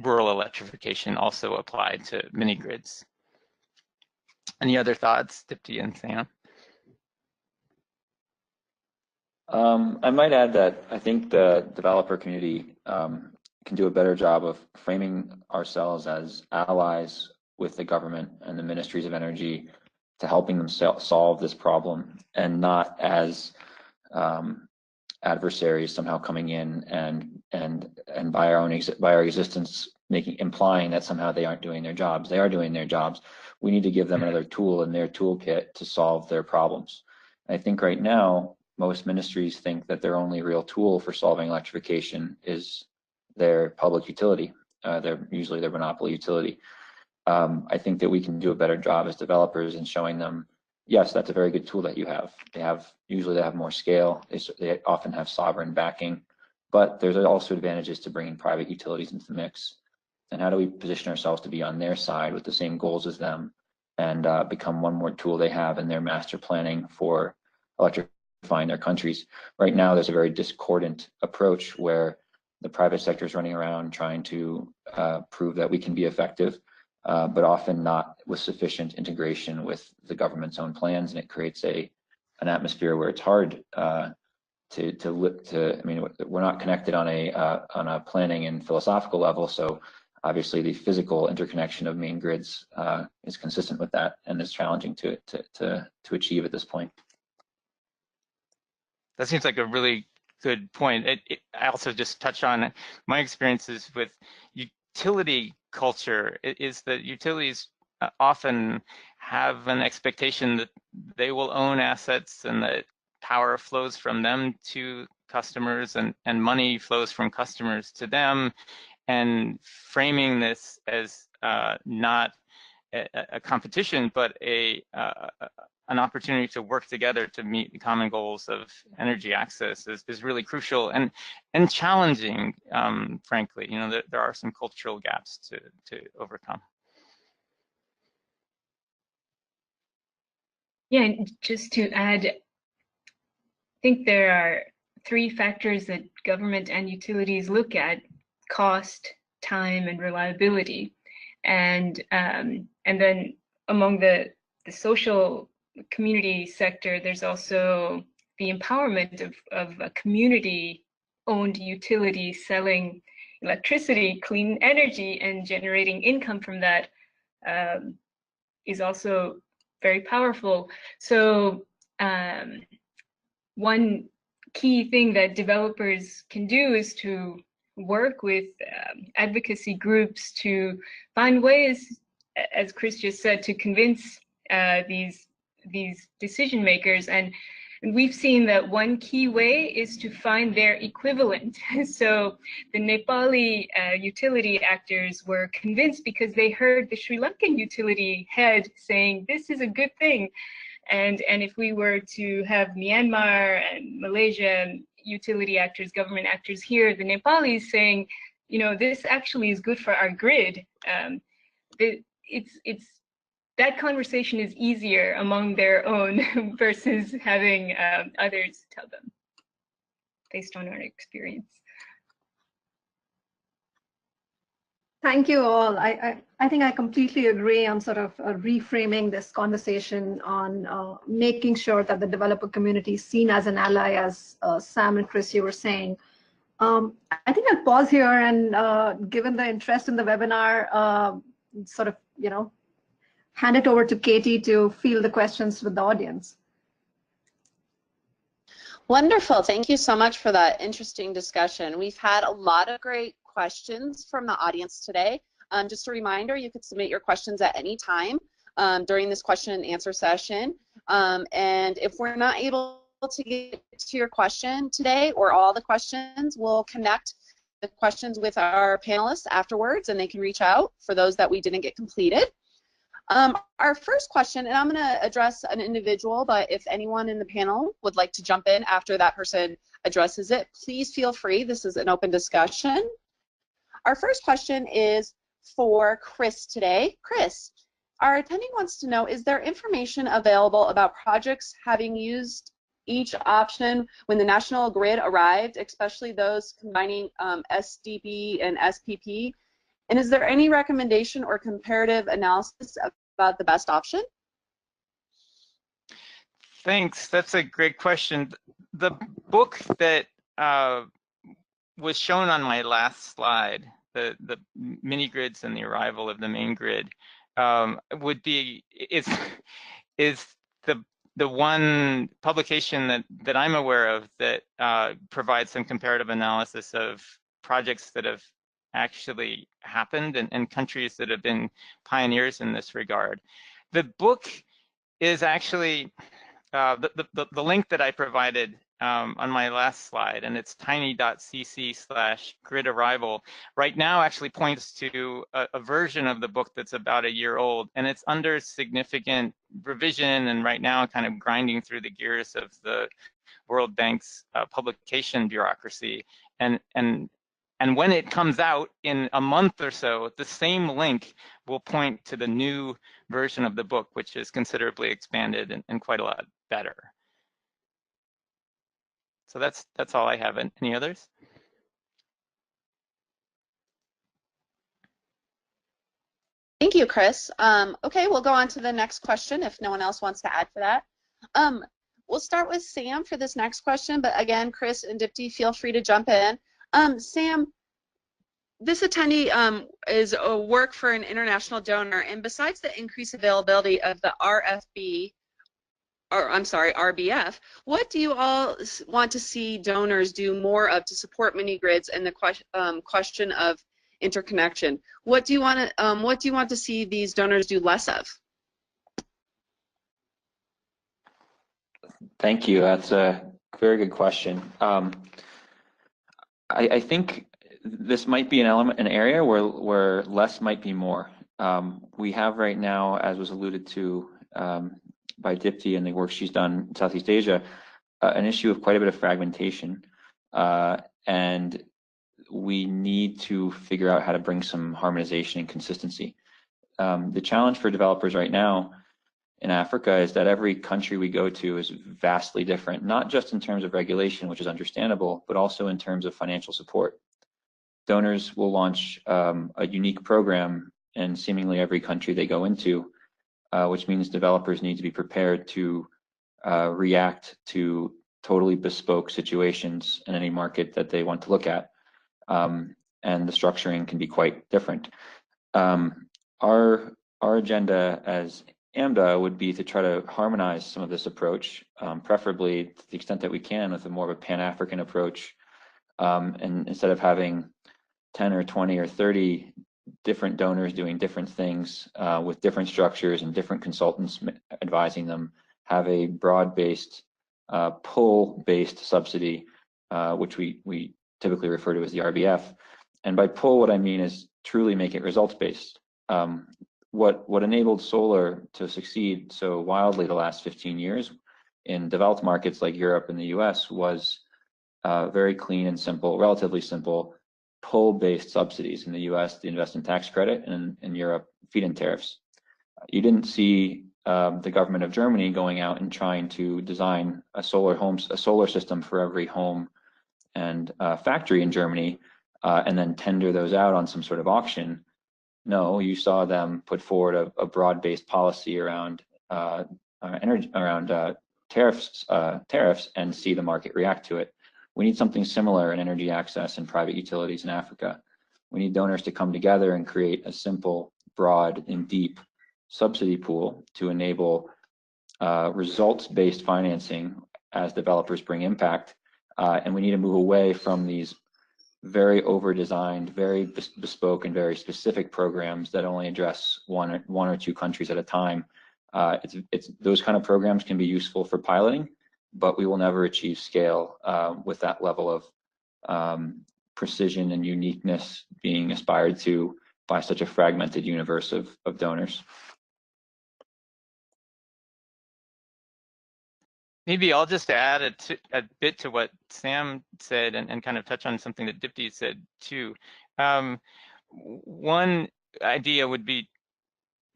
rural electrification also apply to mini grids. Any other thoughts, Dipti and Sam? I might add that I think the developer community can do a better job of framing ourselves as allies with the government and the ministries of energy to helping them solve this problem, and not as adversaries somehow coming in and by our existence implying that somehow they aren't doing their jobs. They are doing their jobs. We need to give them another tool in their toolkit to solve their problems. I think right now most ministries think that their only real tool for solving electrification is their public utility, usually their monopoly utility. I think that we can do a better job as developers in showing them, yes, that's a very good tool that you have. Usually they have more scale. They often have sovereign backing, but there's also advantages to bringing private utilities into the mix. And how do we position ourselves to be on their side with the same goals as them, and become one more tool they have in their master planning for electrifying their countries? Right now, there's a very discordant approach where the private sector is running around trying to prove that we can be effective, but often not with sufficient integration with the government's own plans, and it creates an atmosphere where it's hard I mean, we're not connected on a planning and philosophical level, so obviously the physical interconnection of main grids is consistent with that, and is challenging to achieve at this point. That seems like a really good point. I also just touch on my experiences with utility culture. Is that utilities often have an expectation that they will own assets and that power flows from them to customers and money flows from customers to them, and framing this as not a competition, but an opportunity to work together to meet the common goals of energy access is really crucial and challenging, frankly. You know, there are some cultural gaps to overcome. Yeah, and just to add, I think there are 3 factors that government and utilities look at: cost, time, and reliability. And then among the social community sector, there's also the empowerment of a community-owned utility selling electricity, clean energy, and generating income from that is also very powerful. So one key thing that developers can do is to work with advocacy groups to find ways, as Chris just said, to convince these decision makers. And we've seen that one key way is to find their equivalent. So the Nepali utility actors were convinced because they heard the Sri Lankan utility head saying, this is a good thing. And if we were to have Myanmar and Malaysia utility actors, government actors here, the Nepalis saying, you know, this actually is good for our grid. That conversation is easier among their own versus having others tell them based on our experience. Thank you all. I think I completely agree on sort of reframing this conversation on making sure that the developer community is seen as an ally, as Sam and Chris, you were saying. I think I'll pause here and given the interest in the webinar, sort of, you know, hand it over to Katie to field the questions with the audience. Wonderful. Thank you so much for that interesting discussion. We've had a lot of great questions from the audience today. Just a reminder, you could submit your questions at any time during this question and answer session. And if we're not able to get to your question today or all the questions, we'll connect the questions with our panelists afterwards and they can reach out for those that we didn't get completed. Our first question, and I'm going to address an individual, but if anyone in the panel would like to jump in after that person addresses it, please feel free. This is an open discussion. Our first question is for Chris today. Chris, our attendee wants to know, is there information available about projects having used each option when the national grid arrived, especially those combining SDP and SPP? And is there any recommendation or comparative analysis about the best option? Thanks. That's a great question. The book that was shown on my last slide, the mini grids and the arrival of the main grid, is the one publication that I'm aware of that provides some comparative analysis of projects that have actually happened and countries that have been pioneers in this regard. The book is actually the link that I provided on my last slide, and it's tiny.cc/grid arrival. Right now actually points to a version of the book that's about a year old, and it's under significant revision and right now kind of grinding through the gears of the World Bank's publication bureaucracy. And when it comes out in a month or so, the same link will point to the new version of the book, which is considerably expanded and quite a lot better. So that's all I have. Any others? Thank you, Chris. Okay, we'll go on to the next question if no one else wants to add to that. We'll start with Sam for this next question, but again, Chris and Dipti, feel free to jump in. Sam, this attendee is a work for an international donor, and besides the increased availability of the RBF, what do you all want to see donors do more of to support mini grids and the question of interconnection. What do you want to see these donors do less of? Thank you. That's a very good question. I think this might be an area where less might be more. We have right now, as was alluded to by Dipti and the work she's done in Southeast Asia, an issue of quite a bit of fragmentation, and we need to figure out how to bring some harmonization and consistency. The challenge for developers right now in Africa is that every country we go to is vastly different, not just in terms of regulation, which is understandable, but also in terms of financial support. Donors will launch a unique program in seemingly every country they go into, which means developers need to be prepared to react to totally bespoke situations in any market that they want to look at. And the structuring can be quite different. Our agenda as AMDA would be to try to harmonize some of this approach, preferably to the extent that we can with a more of a Pan-African approach. And instead of having 10 or 20 or 30 different donors doing different things with different structures and different consultants advising them, have a broad-based, pull-based subsidy, which we typically refer to as the RBF. And by pull, what I mean is truly make it results-based. What enabled solar to succeed so wildly the last 15 years in developed markets like Europe and the US was very clean and simple, relatively simple, pull-based subsidies. In the US, the investment tax credit, and in Europe, feed-in tariffs. You didn't see the government of Germany going out and trying to design a solar system for every home and factory in Germany, and then tender those out on some sort of auction. No, you saw them put forward a broad-based policy around tariffs, and see the market react to it. We need something similar in energy access and private utilities in Africa. We need donors to come together and create a simple, broad, and deep subsidy pool to enable results-based financing as developers bring impact. And we need to move away from these very over-designed, very bespoke, and very specific programs that only address one or two countries at a time. Those kind of programs can be useful for piloting, but we will never achieve scale with that level of precision and uniqueness being aspired to by such a fragmented universe of donors. Maybe I'll just add a bit to what Sam said and kind of touch on something that Dipti said too. One idea would be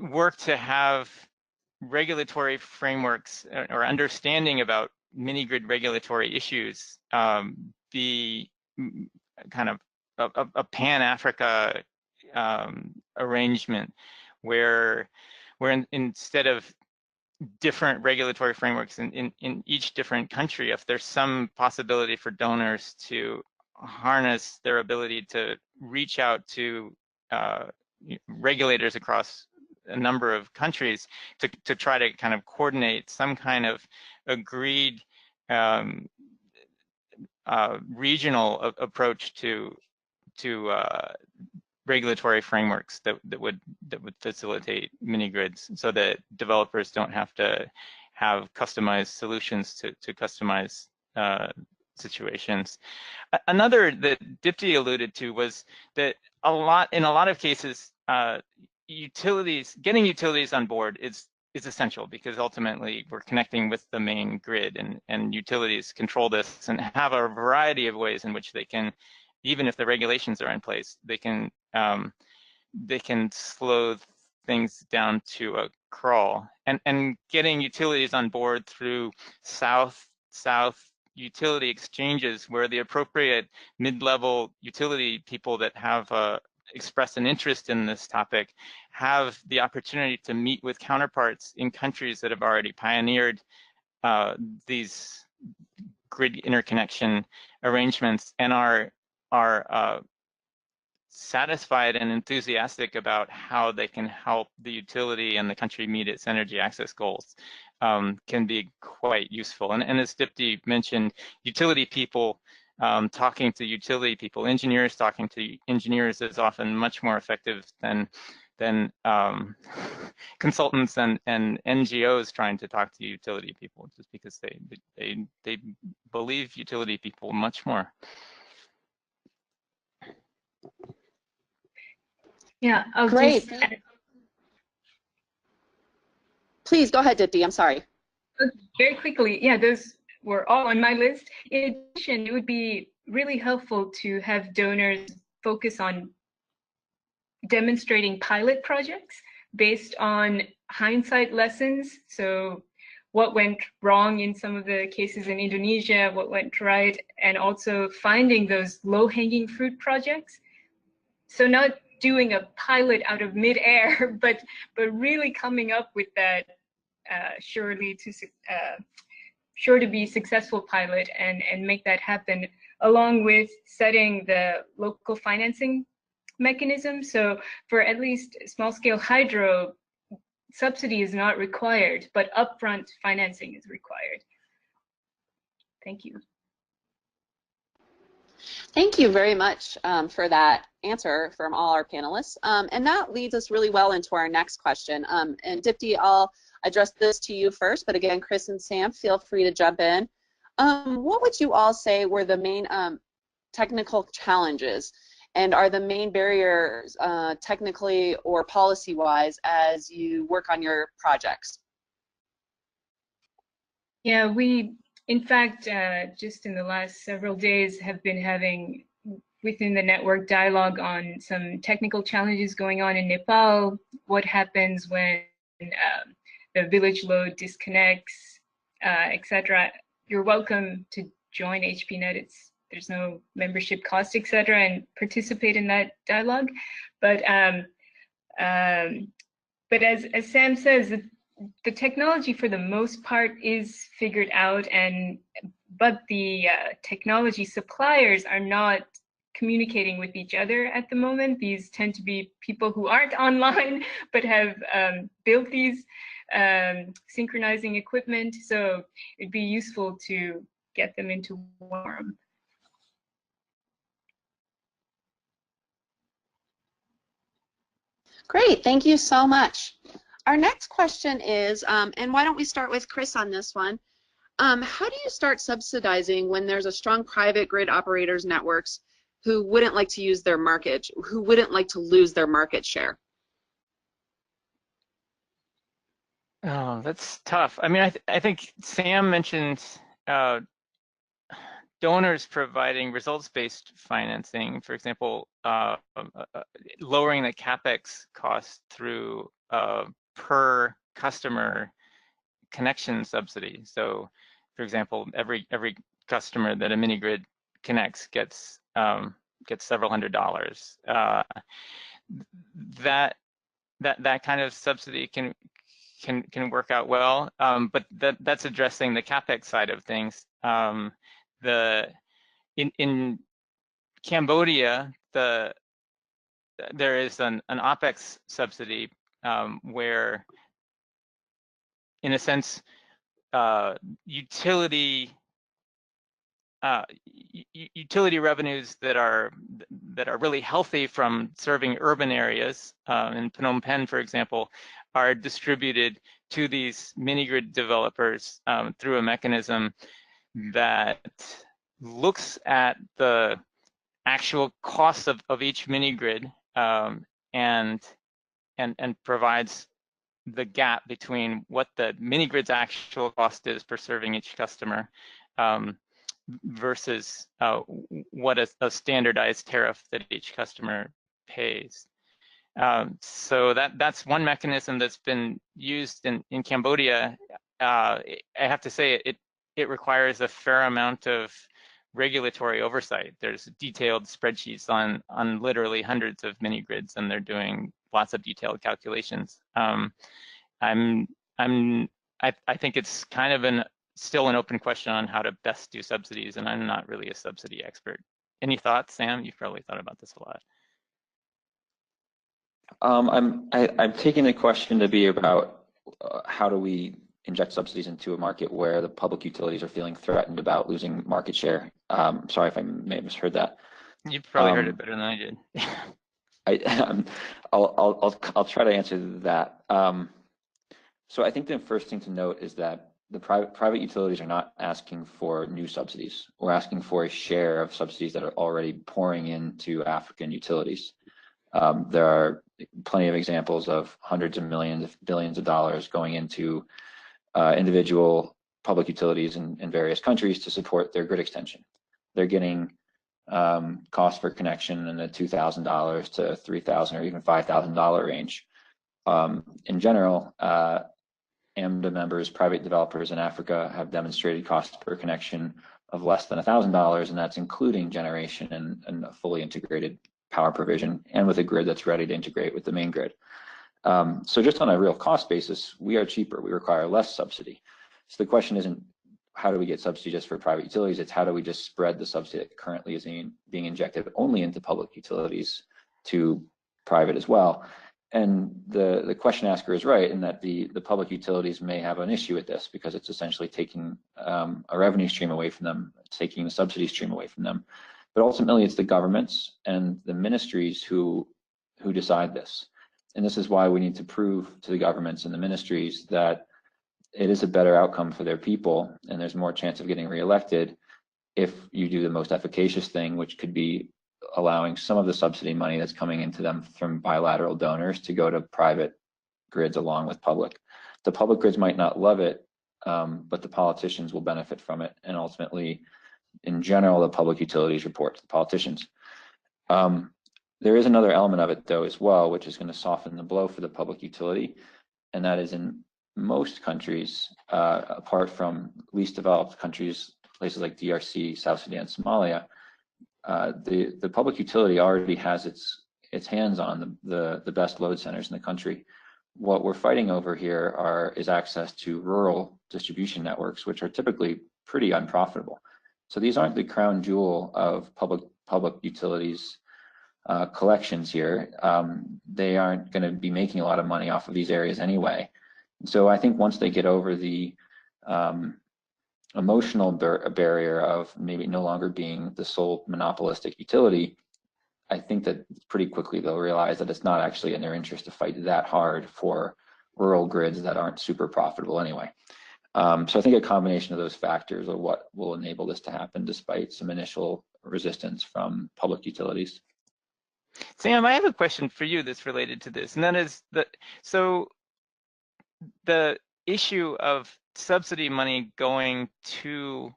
work to have regulatory frameworks or understanding about mini-grid regulatory issues be kind of a Pan-Africa arrangement where instead of different regulatory frameworks in each different country, if there's some possibility for donors to harness their ability to reach out to regulators across a number of countries to try to kind of coordinate some kind of agreed regional approach to regulatory frameworks that would facilitate mini grids, so that developers don't have to have customized solutions to customize situations. Another that Dipti alluded to was that in a lot of cases, getting utilities on board is essential, because ultimately we're connecting with the main grid, and utilities control this and have a variety of ways in which they can, even if the regulations are in place, they can slow things down to a crawl. And getting utilities on board through south utility exchanges, where the appropriate mid-level utility people that have expressed an interest in this topic have the opportunity to meet with counterparts in countries that have already pioneered these grid interconnection arrangements and are satisfied and enthusiastic about how they can help the utility and the country meet its energy access goals, can be quite useful. And as Dipti mentioned, utility people talking to utility people. Engineers talking to engineers is often much more effective than consultants and NGOs trying to talk to utility people, just because they believe utility people much more. Yeah, Great. Please go ahead, Dipti. I'm sorry. Very quickly, yeah, those were all on my list. In addition, it would be really helpful to have donors focus on demonstrating pilot projects based on hindsight lessons. So what went wrong in some of the cases in Indonesia, what went right, and also finding those low-hanging fruit projects. So not doing a pilot out of midair, but really coming up with that sure to be successful pilot and make that happen, along with setting the local financing mechanism. So for at least small scale hydro, subsidy is not required, but upfront financing is required. Thank you. Thank you very much for that answer from all our panelists. And that leads us really well into our next question. And Dipti, I'll address this to you first, but again, Chris and Sam, feel free to jump in. What would you all say were the main technical challenges, and are the main barriers technically or policy-wise as you work on your projects? Yeah, we, in fact, just in the last several days have been having within the network dialogue on some technical challenges going on in Nepal. What happens when the village load disconnects, etc. You're welcome to join HPNet. There's no membership cost, etc., and participate in that dialogue. But as Sam says, the technology for the most part is figured out, but the technology suppliers are not communicating with each other at the moment. These tend to be people who aren't online but have built these synchronizing equipment. So it'd be useful to get them into one forum. Great, thank you so much. Our next question is, and why don't we start with Chris on this one? How do you start subsidizing when there's a strong private grid operators networks who wouldn't like to use their market, who wouldn't like to lose their market share? Oh, that's tough. I mean, I think Sam mentioned donors providing results-based financing, for example, lowering the CapEx cost through per customer connection subsidy. So, for example, every customer that a mini grid connects gets several $100s. That kind of subsidy can work out well, but that's addressing the CapEx side of things. In Cambodia, there is an OpEx subsidy where, in a sense, utility revenues that are really healthy from serving urban areas in Phnom Penh, for example, are distributed to these mini grid developers through a mechanism that looks at the actual cost of each mini grid and provides the gap between what the mini grid's actual cost is per serving each customer versus what a standardized tariff that each customer pays. So that's one mechanism that's been used in Cambodia. I have to say it requires a fair amount of regulatory oversight. There's detailed spreadsheets on literally hundreds of mini grids, and they're doing lots of detailed calculations. I think it's kind of still an open question on how to best do subsidies, and I'm not really a subsidy expert. Any thoughts, Sam? You've probably thought about this a lot. I'm taking the question to be about how do we inject subsidies into a market where the public utilities are feeling threatened about losing market share. Sorry if I may have misheard that. You probably heard it better than I did. I'll try to answer that. So I think the first thing to note is that the private utilities are not asking for new subsidies. We're asking for a share of subsidies that are already pouring into African utilities. There are plenty of examples of hundreds of millions, if billions of dollars going into individual public utilities in various countries to support their grid extension. They're getting cost per connection in the $2,000 to $3,000 or even $5,000 range. In general, AMDA members, private developers in Africa, have demonstrated cost per connection of less than $1,000, and that's including generation and a fully integrated power provision, and with a grid that's ready to integrate with the main grid. So just on a real cost basis, we are cheaper. We require less subsidy. So the question isn't how do we get subsidy just for private utilities, it's how do we just spread the subsidy that currently is being injected only into public utilities to private as well. And the question asker is right in that the public utilities may have an issue with this because it's essentially taking a revenue stream away from them, taking the subsidy stream away from them. But ultimately, it's the governments and the ministries who decide this. And this is why we need to prove to the governments and the ministries that it is a better outcome for their people, and there's more chance of getting reelected if you do the most efficacious thing, which could be allowing some of the subsidy money that's coming into them from bilateral donors to go to private grids along with public. The public grids might not love it, but the politicians will benefit from it. And ultimately, in general, the public utilities report to the politicians. There is another element of it, though, as well, which is going to soften the blow for the public utility, and that is in most countries, apart from least developed countries, places like DRC, South Sudan, Somalia, the public utility already has its hands on the best load centers in the country. What we're fighting over here is access to rural distribution networks, which are typically pretty unprofitable. So these aren't the crown jewel of public utilities collections here. They aren't going to be making a lot of money off of these areas anyway. So I think once they get over the emotional barrier of maybe no longer being the sole monopolistic utility, I think that pretty quickly they'll realize that it's not actually in their interest to fight that hard for rural grids that aren't super profitable anyway. So I think a combination of those factors are what will enable this to happen despite some initial resistance from public utilities. Sam, I have a question for you that's related to this, and that is so the issue of subsidy money going to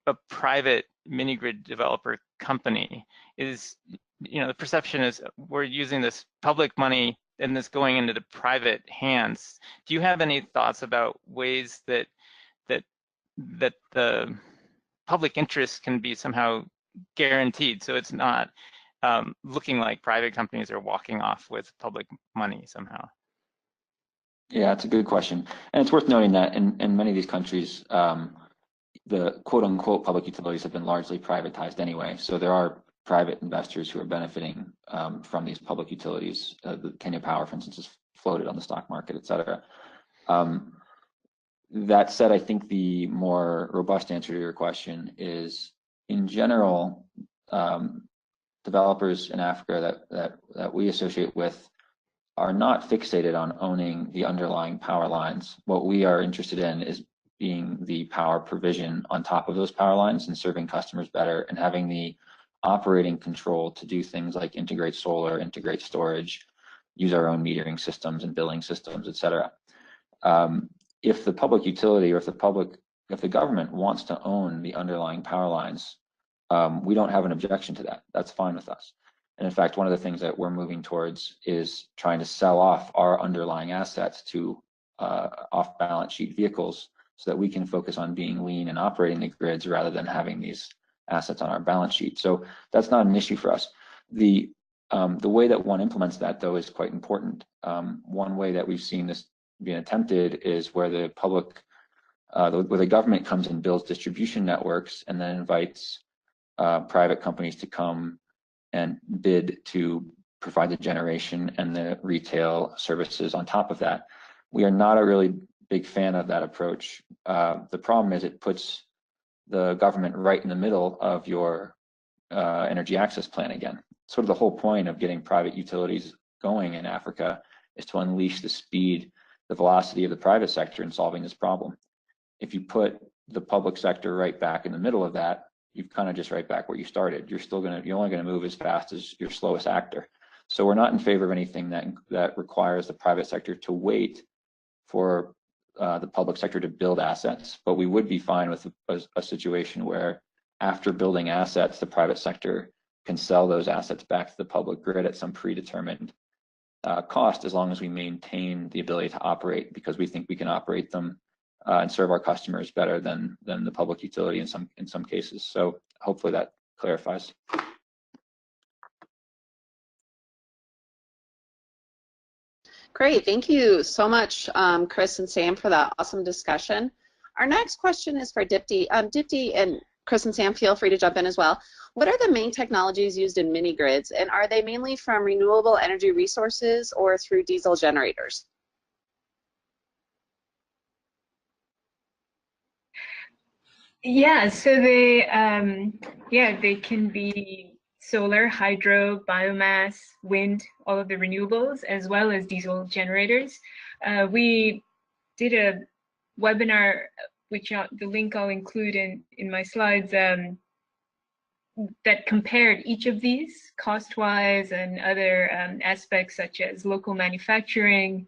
a private mini grid developer company is, the perception is we're using this public money and this going into the private hands. Do you have any thoughts about ways that the public interest can be somehow guaranteed so it's not looking like private companies are walking off with public money somehow? Yeah, it's a good question. And it's worth noting that in many of these countries, the quote unquote public utilities have been largely privatized anyway. So there are private investors who are benefiting from these public utilities. The Kenya Power, for instance, is floated on the stock market, et cetera. That said, I think the more robust answer to your question is, in general, developers in Africa that we associate with are not fixated on owning the underlying power lines. What we are interested in is being the power provision on top of those power lines and serving customers better and having the operating control to do things like integrate solar, integrate storage, use our own metering systems and billing systems, et cetera. If the public utility or if the government wants to own the underlying power lines, we don't have an objection to that. That's fine with us. And in fact, one of the things that we're moving towards is trying to sell off our underlying assets to off-balance sheet vehicles so that we can focus on being lean and operating the grids rather than having these assets on our balance sheet. So that's not an issue for us. The way that one implements that, though, is quite important. One way that we've seen this being attempted is where the government comes and builds distribution networks and then invites private companies to come and bid to provide the generation and the retail services on top of that. We are not a really big fan of that approach. The problem is it puts the government right in the middle of your energy access plan again. Sort of the whole point of getting private utilities going in Africa is to unleash the speed, the velocity of the private sector in solving this problem. If you put the public sector right back in the middle of that, you've kind of just right back where you started. You're only going to move as fast as your slowest actor. So we're not in favor of anything that requires the private sector to wait for the public sector to build assets, but we would be fine with a situation where after building assets, the private sector can sell those assets back to the public grid at some predetermined cost, as long as we maintain the ability to operate, because we think we can operate them and serve our customers better than the public utility in some cases. So hopefully that clarifies. Great, thank you so much, Chris and Sam, for that awesome discussion. Our next question is for Dipti. Dipti and Chris and Sam, feel free to jump in as well. What are the main technologies used in mini grids, and are they mainly from renewable energy resources or through diesel generators? Yeah, so they can be solar, hydro, biomass, wind, all of the renewables, as well as diesel generators. We did a webinar, which the link I'll include in my slides, that compared each of these cost-wise and other aspects such as local manufacturing,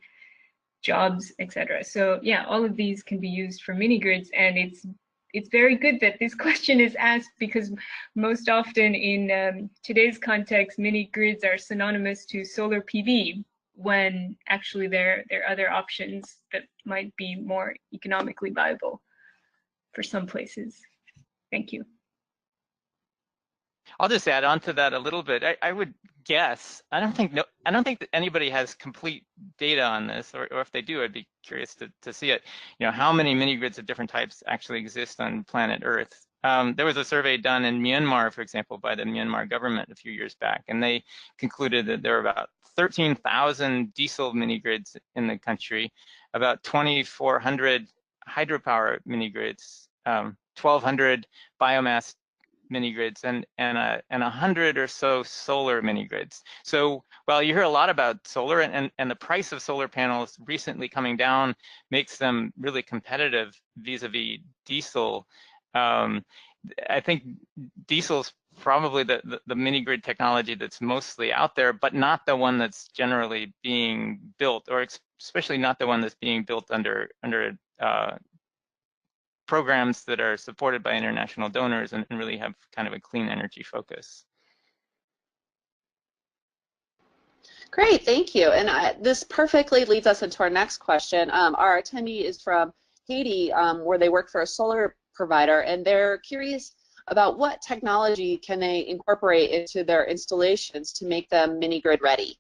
jobs, etc. So yeah, all of these can be used for mini grids, and it's very good that this question is asked, because most often in today's context, mini grids are synonymous to solar PV, when actually there are other options that might be more economically viable for some places. Thank you. I'll just add on to that a little bit. I would guess, I don't think that anybody has complete data on this, or if they do, I'd be curious to see it. You know, how many mini grids of different types actually exist on planet Earth? There was a survey done in Myanmar, for example, by the Myanmar government a few years back, and they concluded that there were about 13,000 diesel mini grids in the country, about 2,400 hydropower mini grids, 1,200 biomass mini grids, and 100 or so solar mini grids. So while you hear a lot about solar, and the price of solar panels recently coming down makes them really competitive vis-a-vis diesel, I think diesel's probably the mini grid technology that's mostly out there, but not the one that's generally being built, or especially not the one that's being built under programs that are supported by international donors and really have kind of a clean energy focus. Great, thank you. And this perfectly leads us into our next question. Our attendee is from Haiti, where they work for a solar provider, and they're curious about what technology can they incorporate into their installations to make them mini grid ready.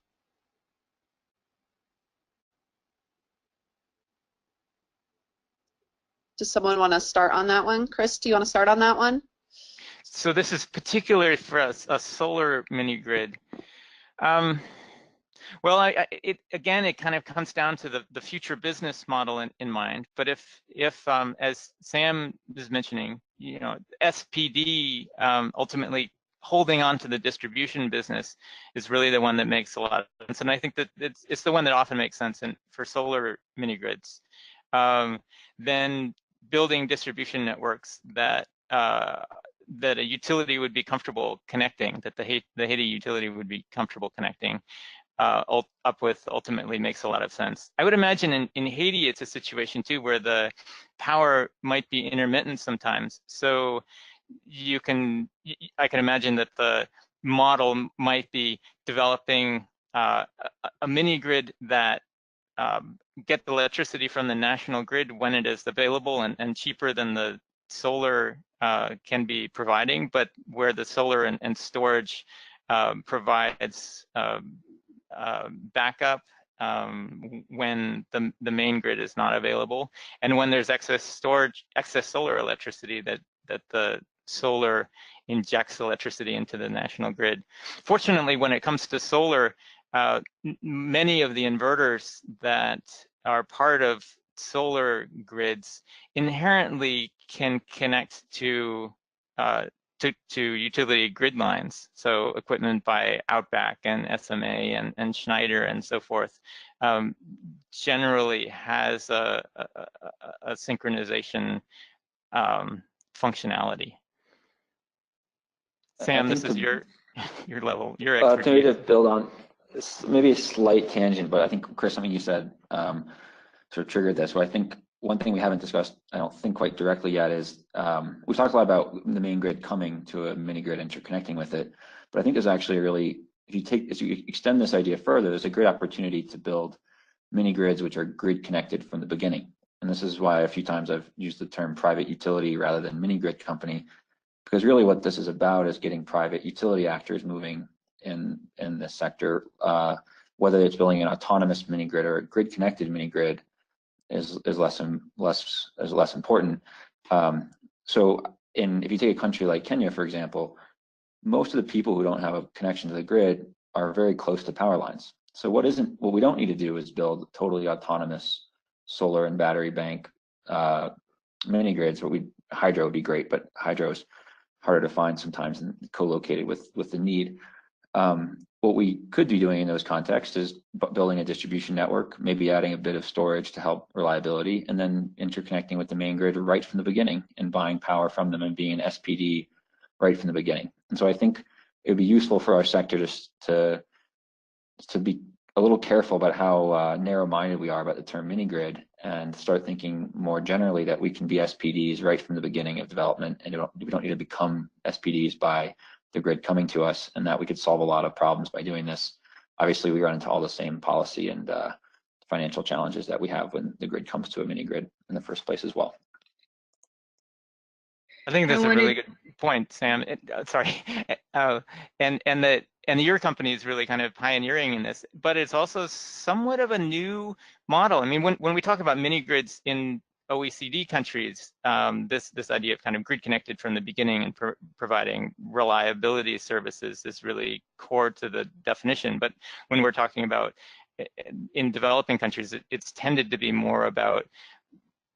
Does someone want to start on that one? Chris, do you want to start on that one? So this is particular for a solar mini grid. Well, again, it kind of comes down to the future business model in mind. But if as Sam is mentioning, you know, SPD ultimately holding on to the distribution business is really the one that makes a lot of sense. And I think that it's the one that often makes sense for solar mini grids. Then building distribution networks that a utility would be comfortable connecting, that the Haiti utility would be comfortable connecting up with, ultimately makes a lot of sense. I would imagine in Haiti it's a situation too where the power might be intermittent sometimes. So I can imagine that the model might be developing a mini grid that get the electricity from the national grid when it is available and cheaper than the solar can be providing, but where the solar and storage provides backup when the main grid is not available, and when there's excess solar electricity, that the solar injects electricity into the national grid. Fortunately, when it comes to solar, many of the inverters that are part of solar grids inherently can connect to utility grid lines, so equipment by Outback and SMA and Schneider and so forth, generally has a synchronization functionality. Sam, this is your level, your expertise. To build on maybe a slight tangent, but I think, Chris, something you said sort of triggered this. So I think one thing we haven't discussed, I don't think quite directly yet, is we've talked a lot about the main grid coming to a mini grid, interconnecting with it. But I think there's actually a really, as you extend this idea further, there's a great opportunity to build mini grids which are grid connected from the beginning. And this is why a few times I've used the term private utility rather than mini grid company, because really what this is about is getting private utility actors moving in this sector, whether it's building an autonomous mini grid or a grid connected mini grid is less important. So if you take a country like Kenya, for example, most of the people who don't have a connection to the grid are very close to power lines. So what we don't need to do is build totally autonomous solar and battery bank mini grids. Hydro would be great, but hydro is harder to find sometimes and co-located with the need. What we could be doing in those contexts is building a distribution network, maybe adding a bit of storage to help reliability, and then interconnecting with the main grid right from the beginning and buying power from them and being an SPD right from the beginning. And so I think it would be useful for our sector to be a little careful about how narrow-minded we are about the term mini grid, and start thinking more generally that we can be SPDs right from the beginning of development, and we don't need to become SPDs by the grid coming to us, and that we could solve a lot of problems by doing this. Obviously, we run into all the same policy and financial challenges that we have when the grid comes to a mini grid in the first place as well. I think that's a really good point, Sam. Sorry, and your company is really kind of pioneering in this, but it's also somewhat of a new model. I mean, when we talk about mini grids in OECD countries, this idea of kind of grid connected from the beginning and providing reliability services is really core to the definition. But when we're talking about in developing countries, it's tended to be more about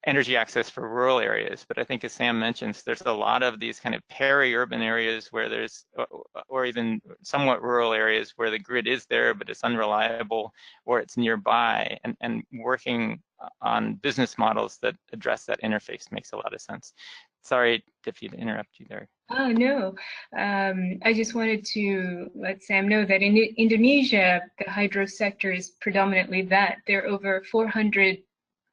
energy access for rural areas. But I think, as Sam mentions, there's a lot of these kind of peri-urban areas where there's, or even somewhat rural areas where the grid is there, but it's unreliable or it's nearby, and working on business models that address that interface makes a lot of sense. Sorry, Dipti, to interrupt you there. Oh, no. I just wanted to let Sam know that in Indonesia, the hydro sector is predominantly that. There are over 400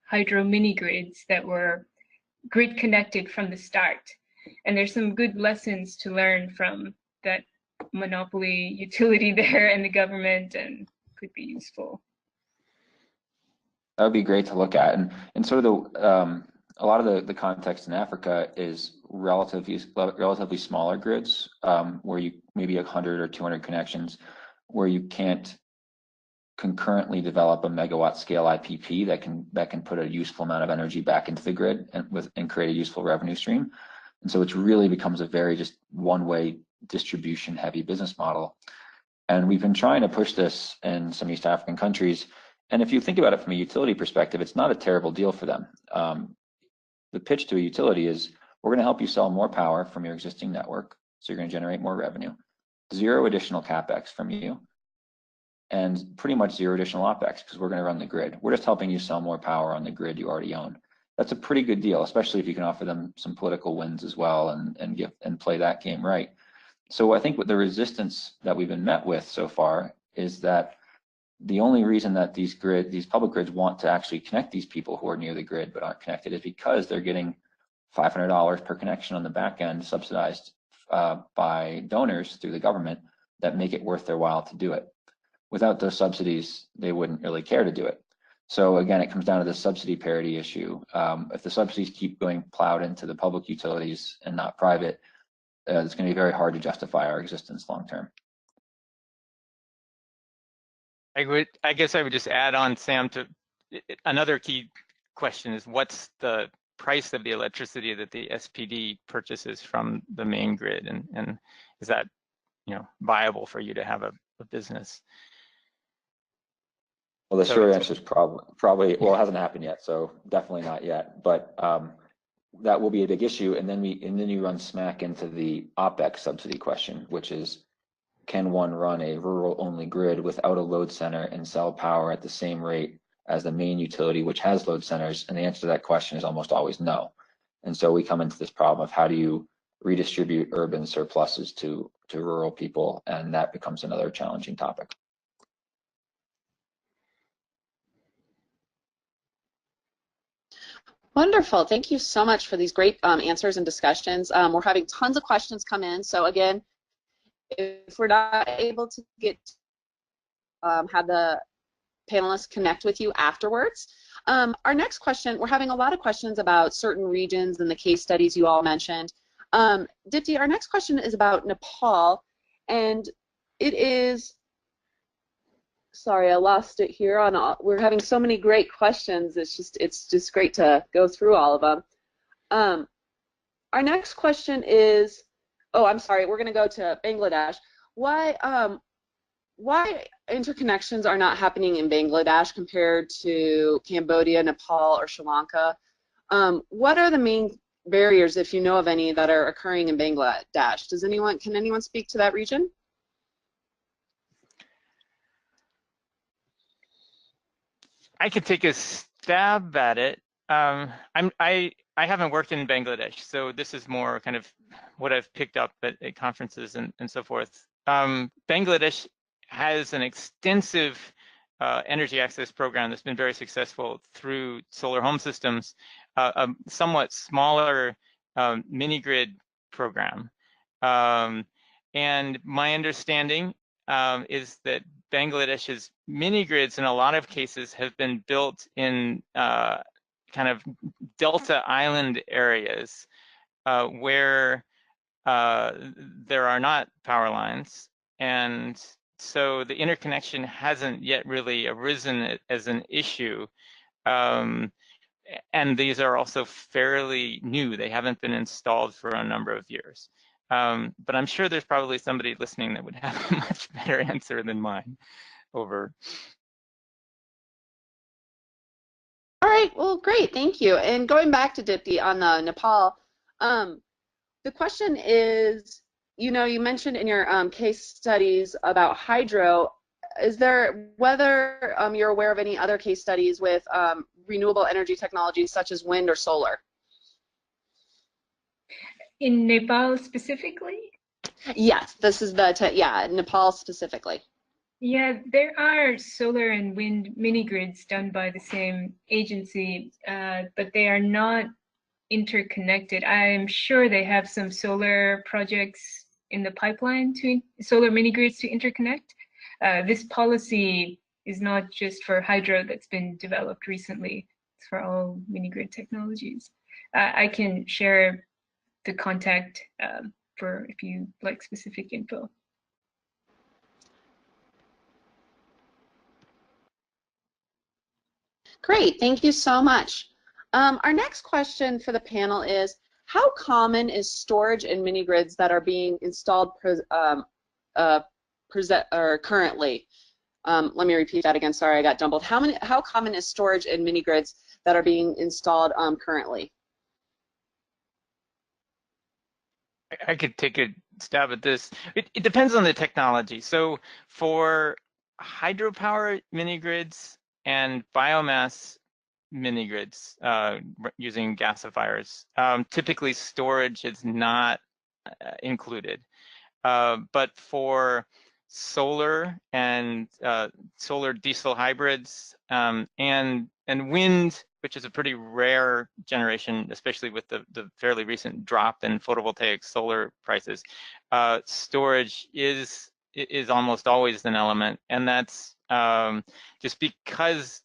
hydro mini grids that were grid connected from the start. And there's some good lessons to learn from that monopoly utility there and the government, and could be useful. That would be great to look at. And sort of a lot of the context in Africa is relatively smaller grids, where you maybe 100 or 200 connections, where you can't concurrently develop a megawatt scale IPP that can put a useful amount of energy back into the grid and create a useful revenue stream. And so it really becomes a very just one-way distribution heavy business model. And we've been trying to push this in some East African countries. And if you think about it from a utility perspective, it's not a terrible deal for them. The pitch to a utility is, we're going to help you sell more power from your existing network, so you're going to generate more revenue, 0 additional capex from you, and pretty much 0 additional OpEx, because we're going to run the grid. We're just helping you sell more power on the grid you already own. That's a pretty good deal, especially if you can offer them some political wins as well and play that game right. So I think what the resistance that we've been met with so far is that the only reason that these public grids want to actually connect these people who are near the grid but aren't connected is because they're getting $500 per connection on the back end, subsidized by donors through the government, that make it worth their while to do it. Without those subsidies, they wouldn't really care to do it. So again, it comes down to the subsidy parity issue. If the subsidies keep going plowed into the public utilities and not private, it's going to be very hard to justify our existence long term. I guess I would just add on, Sam, to another key question is, what's the price of the electricity that the SPD purchases from the main grid, and is that, you know, viable for you to have a business? Well, the So short answer is probably, well, it hasn't happened yet, so definitely not yet. But that will be a big issue, and then you run smack into the OPEX subsidy question, which is, can one run a rural-only grid without a load center and sell power at the same rate as the main utility, which has load centers? And the answer to that question is almost always no. And so we come into this problem of how do you redistribute urban surpluses to rural people, and that becomes another challenging topic. Wonderful. Thank you so much for these great answers and discussions. We're having tons of questions come in. So again, if we're not able to get have the panelists connect with you afterwards. Our next question, we're having a lot of questions about certain regions and the case studies you all mentioned. Dipti, our next question is about Nepal, and it is, sorry, I lost it here on all, we're having so many great questions. It's just great to go through all of them. Our next question is, oh, I'm sorry, we're going to go to Bangladesh. Why interconnections are not happening in Bangladesh compared to Cambodia, Nepal, or Sri Lanka? What are the main barriers, if you know of any, that are occurring in Bangladesh? Can anyone speak to that region? I could take a stab at it. I haven't worked in Bangladesh, so this is more kind of what I've picked up at conferences and so forth. Bangladesh has an extensive energy access program that's been very successful through solar home systems, a somewhat smaller mini grid program. And my understanding is that Bangladesh's mini grids in a lot of cases have been built in kind of delta island areas where there are not power lines, and so the interconnection hasn't yet really arisen as an issue. And these are also fairly new. They haven't been installed for a number of years. But I'm sure there's probably somebody listening that would have a much better answer than mine. Over. All right, well, great, thank you. And going back to Dipti on the Nepal, the question is, you know, you mentioned in your case studies about hydro. Is there, whether you're aware of any other case studies with renewable energy technologies such as wind or solar? In Nepal specifically? Yes, this is the, yeah, Nepal specifically. Yeah, there are solar and wind mini grids done by the same agency, but they are not interconnected. I'm sure they have some solar projects in the pipeline to solar mini grids to interconnect. This policy is not just for hydro that's been developed recently. It's for all mini grid technologies. I can share the contact for if you like specific info. Great, thank you so much. Our next question for the panel is, how common is storage in mini grids that are being installed currently? Let me repeat that again, sorry, I got jumbled. How common is storage in mini grids that are being installed currently? I could take a stab at this. It depends on the technology. So for hydropower mini grids and biomass mini grids using gasifiers, typically storage is not included. But for solar and solar diesel hybrids and wind, which is a pretty rare generation, especially with the fairly recent drop in photovoltaic solar prices, storage is almost always an element, and that's just because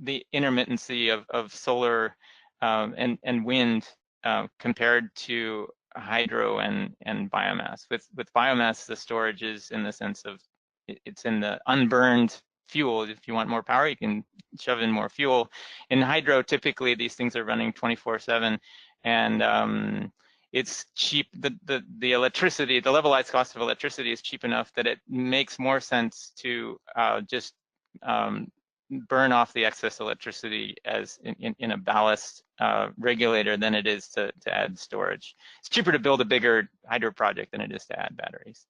the intermittency of solar and wind compared to hydro and biomass. With biomass, the storage is in the sense of it's in the unburned fuel. If you want more power, you can shove in more fuel. In hydro, typically these things are running 24/7, and it's cheap. The electricity, the levelized cost of electricity is cheap enough that it makes more sense to just burn off the excess electricity as in a ballast regulator than it is to add storage. It's cheaper to build a bigger hydro project than it is to add batteries.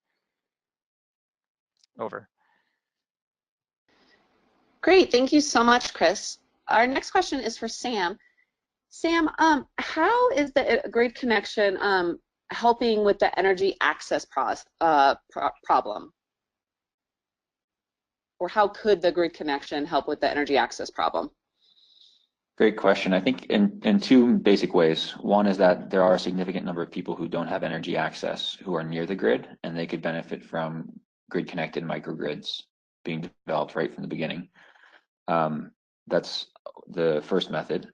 Over. Great, thank you so much, Chris. Our next question is for Sam. Sam, how is the grid connection helping with the energy access problem? Or how could the grid connection help with the energy access problem? Great question. I think in two basic ways. One is that there are a significant number of people who don't have energy access who are near the grid, and they could benefit from grid-connected microgrids being developed right from the beginning. That's the first method.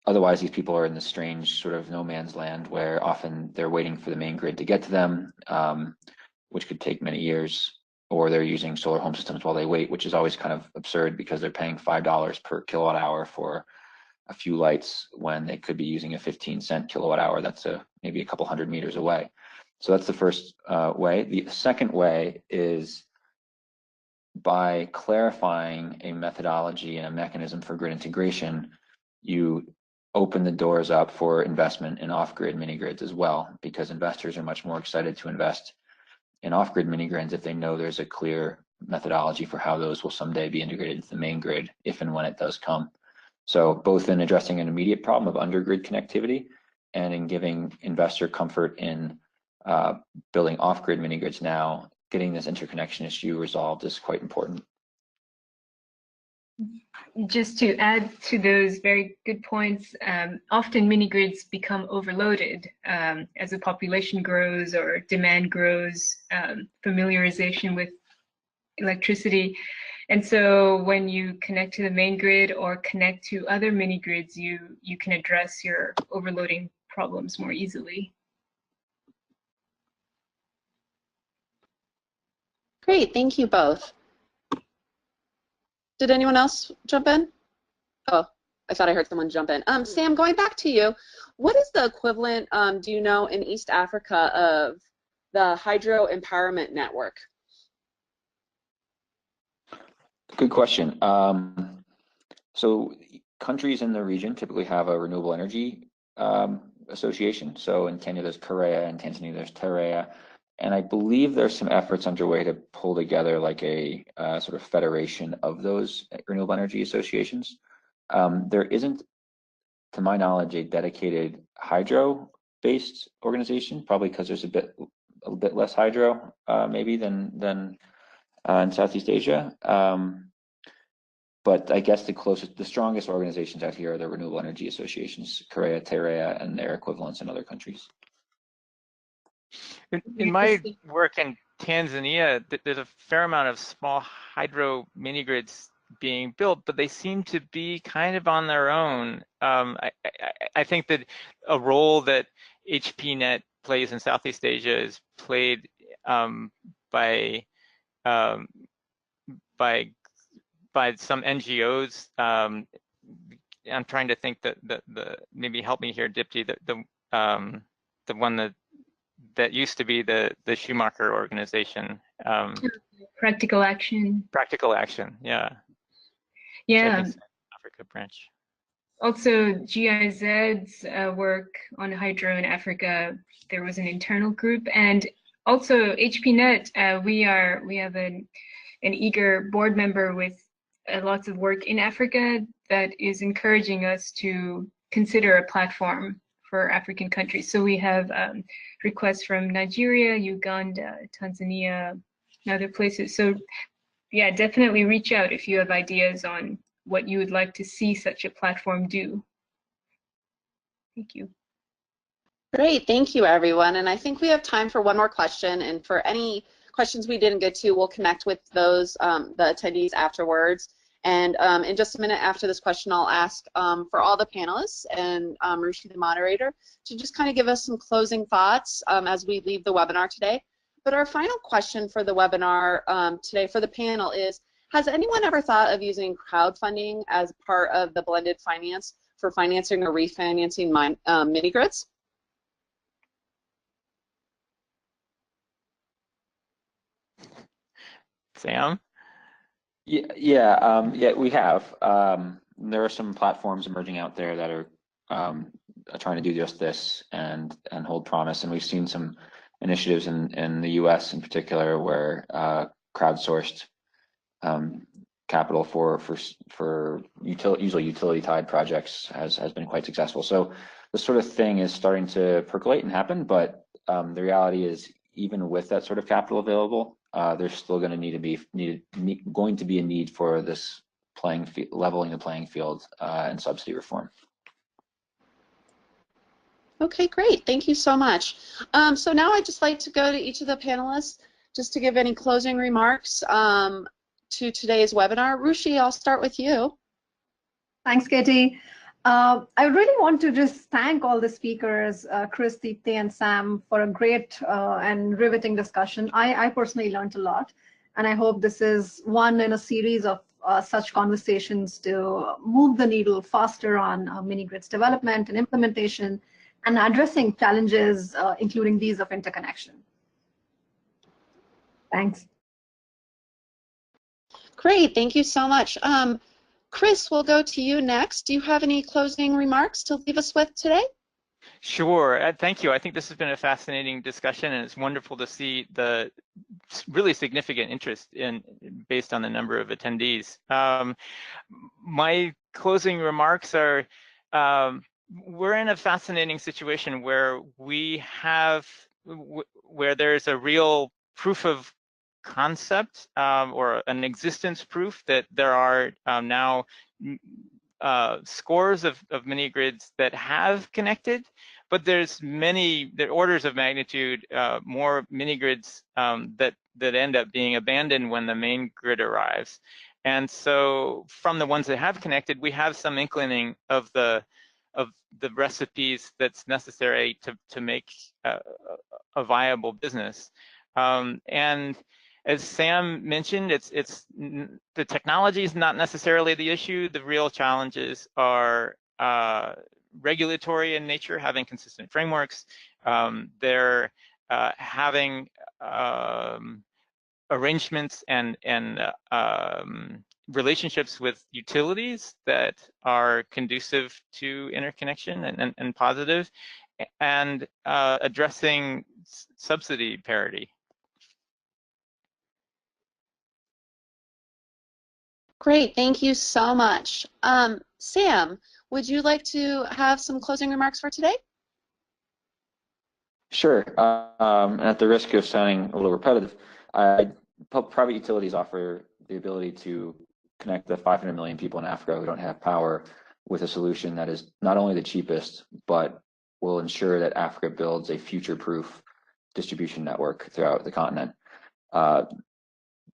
Otherwise, these people are in this strange sort of no man's land where often they're waiting for the main grid to get to them, which could take many years, or they're using solar home systems while they wait, which is always kind of absurd because they're paying $5 per kilowatt hour for a few lights when they could be using a 15-cent kilowatt hour that's maybe a couple hundred meters away. So that's the first way. The second way is by clarifying a methodology and a mechanism for grid integration, you open the doors up for investment in off-grid mini-grids as well, because investors are much more excited to invest in off-grid mini-grids if they know there's a clear methodology for how those will someday be integrated into the main grid, if and when it does come. So both in addressing an immediate problem of under-grid connectivity and in giving investor comfort in building off-grid mini-grids now, getting this interconnection issue resolved is quite important. Just to add to those very good points, often mini-grids become overloaded as the population grows or demand grows, familiarization with electricity. And so when you connect to the main grid or connect to other mini-grids, you can address your overloading problems more easily. Great, thank you both. Did anyone else jump in? Oh, I thought I heard someone jump in. Sam, going back to you, what is the equivalent, do you know, in East Africa of the Hydro Empowerment Network? Good question. So countries in the region typically have a renewable energy association. So in Kenya, there's Korea, and Tanzania, there's Terea. And I believe there's some efforts underway to pull together like a sort of federation of those renewable energy associations. There isn't, to my knowledge, a dedicated hydro-based organization, probably because there's a bit less hydro maybe than in Southeast Asia. But I guess the strongest organizations out here are the renewable energy associations, Korea, Terea, and their equivalents in other countries. In my work in Tanzania, there's a fair amount of small hydro mini-grids being built, but they seem to be kind of on their own. I think that a role that HPNet plays in Southeast Asia is played by some NGOs. I'm trying to think that maybe help me here, Dipti. The one that used to be the Schumacher organization. Practical Action. Practical Action, yeah. Yeah. Africa branch. Also, GIZ's work on hydro in Africa, there was an internal group, and also HPNet, we have an eager board member with lots of work in Africa that is encouraging us to consider a platform for African countries. So we have requests from Nigeria, Uganda, Tanzania, and other places. So yeah, definitely reach out if you have ideas on what you would like to see such a platform do. Thank you. Great, thank you everyone. And I think we have time for one more question. And for any questions we didn't get to, we'll connect with those, the attendees afterwards. And in just a minute after this question, I'll ask for all the panelists and Ruchi, the moderator, to just kind of give us some closing thoughts as we leave the webinar today. But our final question for the webinar today for the panel is, has anyone ever thought of using crowdfunding as part of the blended finance for financing or refinancing mini-grids? Sam? Yeah, we have. There are some platforms emerging out there that are trying to do just this and hold promise. And we've seen some initiatives in the US in particular where crowdsourced capital for usually utility tied projects has been quite successful. So this sort of thing is starting to percolate and happen, but the reality is even with that sort of capital available, there's still going to need to be a need for this leveling the playing field and subsidy reform. Okay, great. Thank you so much. So now I'd just like to go to each of the panelists just to give any closing remarks to today's webinar. Ruchi, I'll start with you. Thanks, Katie. I really want to just thank all the speakers, Chris, Dipti, and Sam, for a great and riveting discussion. I personally learned a lot, and I hope this is one in a series of such conversations to move the needle faster on mini-grids development and implementation and addressing challenges, including these of interconnection. Thanks. Great, thank you so much. Chris, we'll go to you next. Do you have any closing remarks to leave us with today? Sure, thank you. I think this has been a fascinating discussion, and it's wonderful to see the really significant interest based on the number of attendees. My closing remarks are, we're in a fascinating situation where where there's a real proof of concept or an existence proof that there are now scores of mini grids that have connected, but there's orders of magnitude more mini grids that end up being abandoned when the main grid arrives. And so from the ones that have connected, we have some inkling of the recipes that's necessary to make a viable business. And as Sam mentioned, the technology is not necessarily the issue. The real challenges are regulatory in nature, having consistent frameworks. They're having arrangements and relationships with utilities that are conducive to interconnection and positive, and addressing subsidy parity. Great, thank you so much. Sam, would you like to have some closing remarks for today? Sure. At the risk of sounding a little repetitive, private utilities offer the ability to connect the 500 million people in Africa who don't have power with a solution that is not only the cheapest, but will ensure that Africa builds a future-proof distribution network throughout the continent.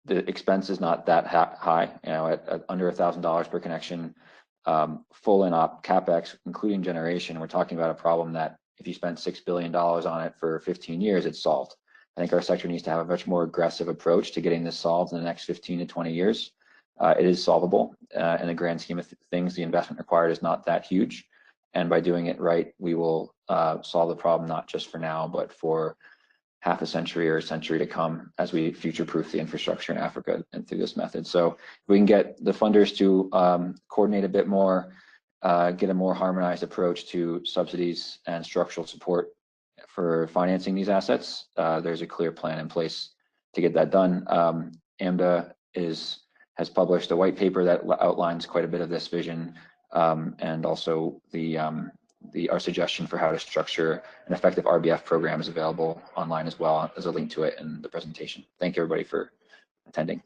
The expense is not that high, at under $1,000 per connection, full in-op capex, including generation. We're talking about a problem that if you spent $6 billion on it for 15 years, it's solved. I think our sector needs to have a much more aggressive approach to getting this solved in the next 15 to 20 years. It is solvable. In the grand scheme of things, the investment required is not that huge. And by doing it right, we will solve the problem not just for now, but for half a century or a century to come as we future-proof the infrastructure in Africa and through this method. So if we can get the funders to coordinate a bit more, get a more harmonized approach to subsidies and structural support for financing these assets, there's a clear plan in place to get that done. AMDA has published a white paper that outlines quite a bit of this vision, and also our suggestion for how to structure an effective RBF program is available online as well. There's a link to it in the presentation. Thank you, everybody, for attending.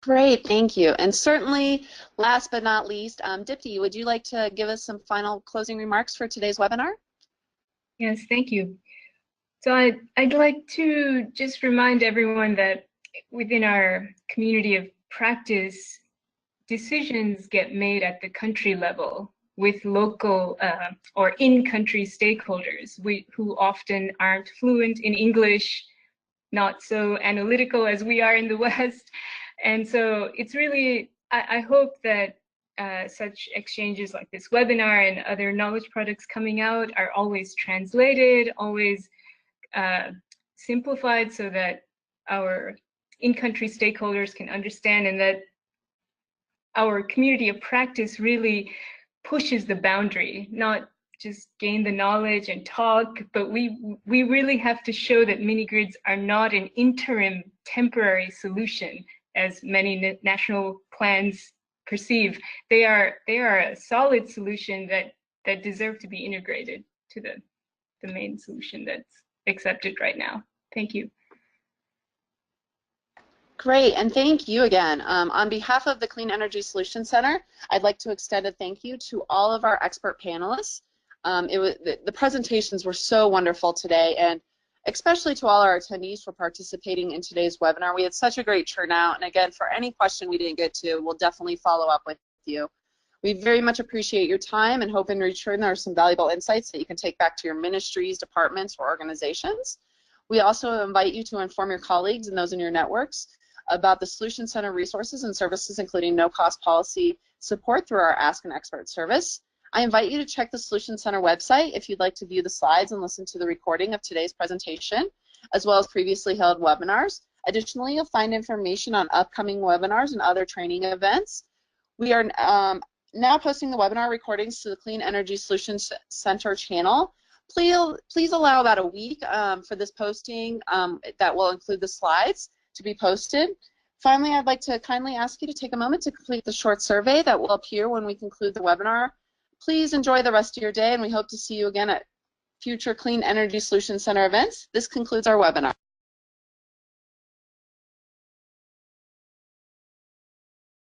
Great, thank you. And certainly, last but not least, Dipti, would you like to give us some final closing remarks for today's webinar? Yes, thank you. So I'd like to just remind everyone that within our community of practice, decisions get made at the country level with local or in-country stakeholders who often aren't fluent in English, not so analytical as we are in the West. And so it's really, I hope that such exchanges like this webinar and other knowledge products coming out are always translated, always simplified, so that our in-country stakeholders can understand, and that our community of practice really pushes the boundary, not just gain the knowledge and talk, but we really have to show that mini-grids are not an interim temporary solution, as many national plans perceive. They are a solid solution that deserve to be integrated to the main solution that's accepted right now. Thank you. Great, and thank you again. On behalf of the Clean Energy Solutions Center, I'd like to extend a thank you to all of our expert panelists. The presentations were so wonderful today, and especially to all our attendees for participating in today's webinar. We had such a great turnout, and again, for any question we didn't get to, we'll definitely follow up with you. We very much appreciate your time and hope in return there are some valuable insights that you can take back to your ministries, departments, or organizations. We also invite you to inform your colleagues and those in your networks about the Solution Center resources and services, including no-cost policy support through our Ask an Expert service. I invite you to check the Solution Center website if you'd like to view the slides and listen to the recording of today's presentation, as well as previously held webinars. Additionally, you'll find information on upcoming webinars and other training events. We are now posting the webinar recordings to the Clean Energy Solutions Center channel. Please allow about a week for this posting that will include the slides to be posted. Finally, I'd like to kindly ask you to take a moment to complete the short survey that will appear when we conclude the webinar. Please enjoy the rest of your day, and we hope to see you again at future Clean Energy Solutions Center events. This concludes our webinar.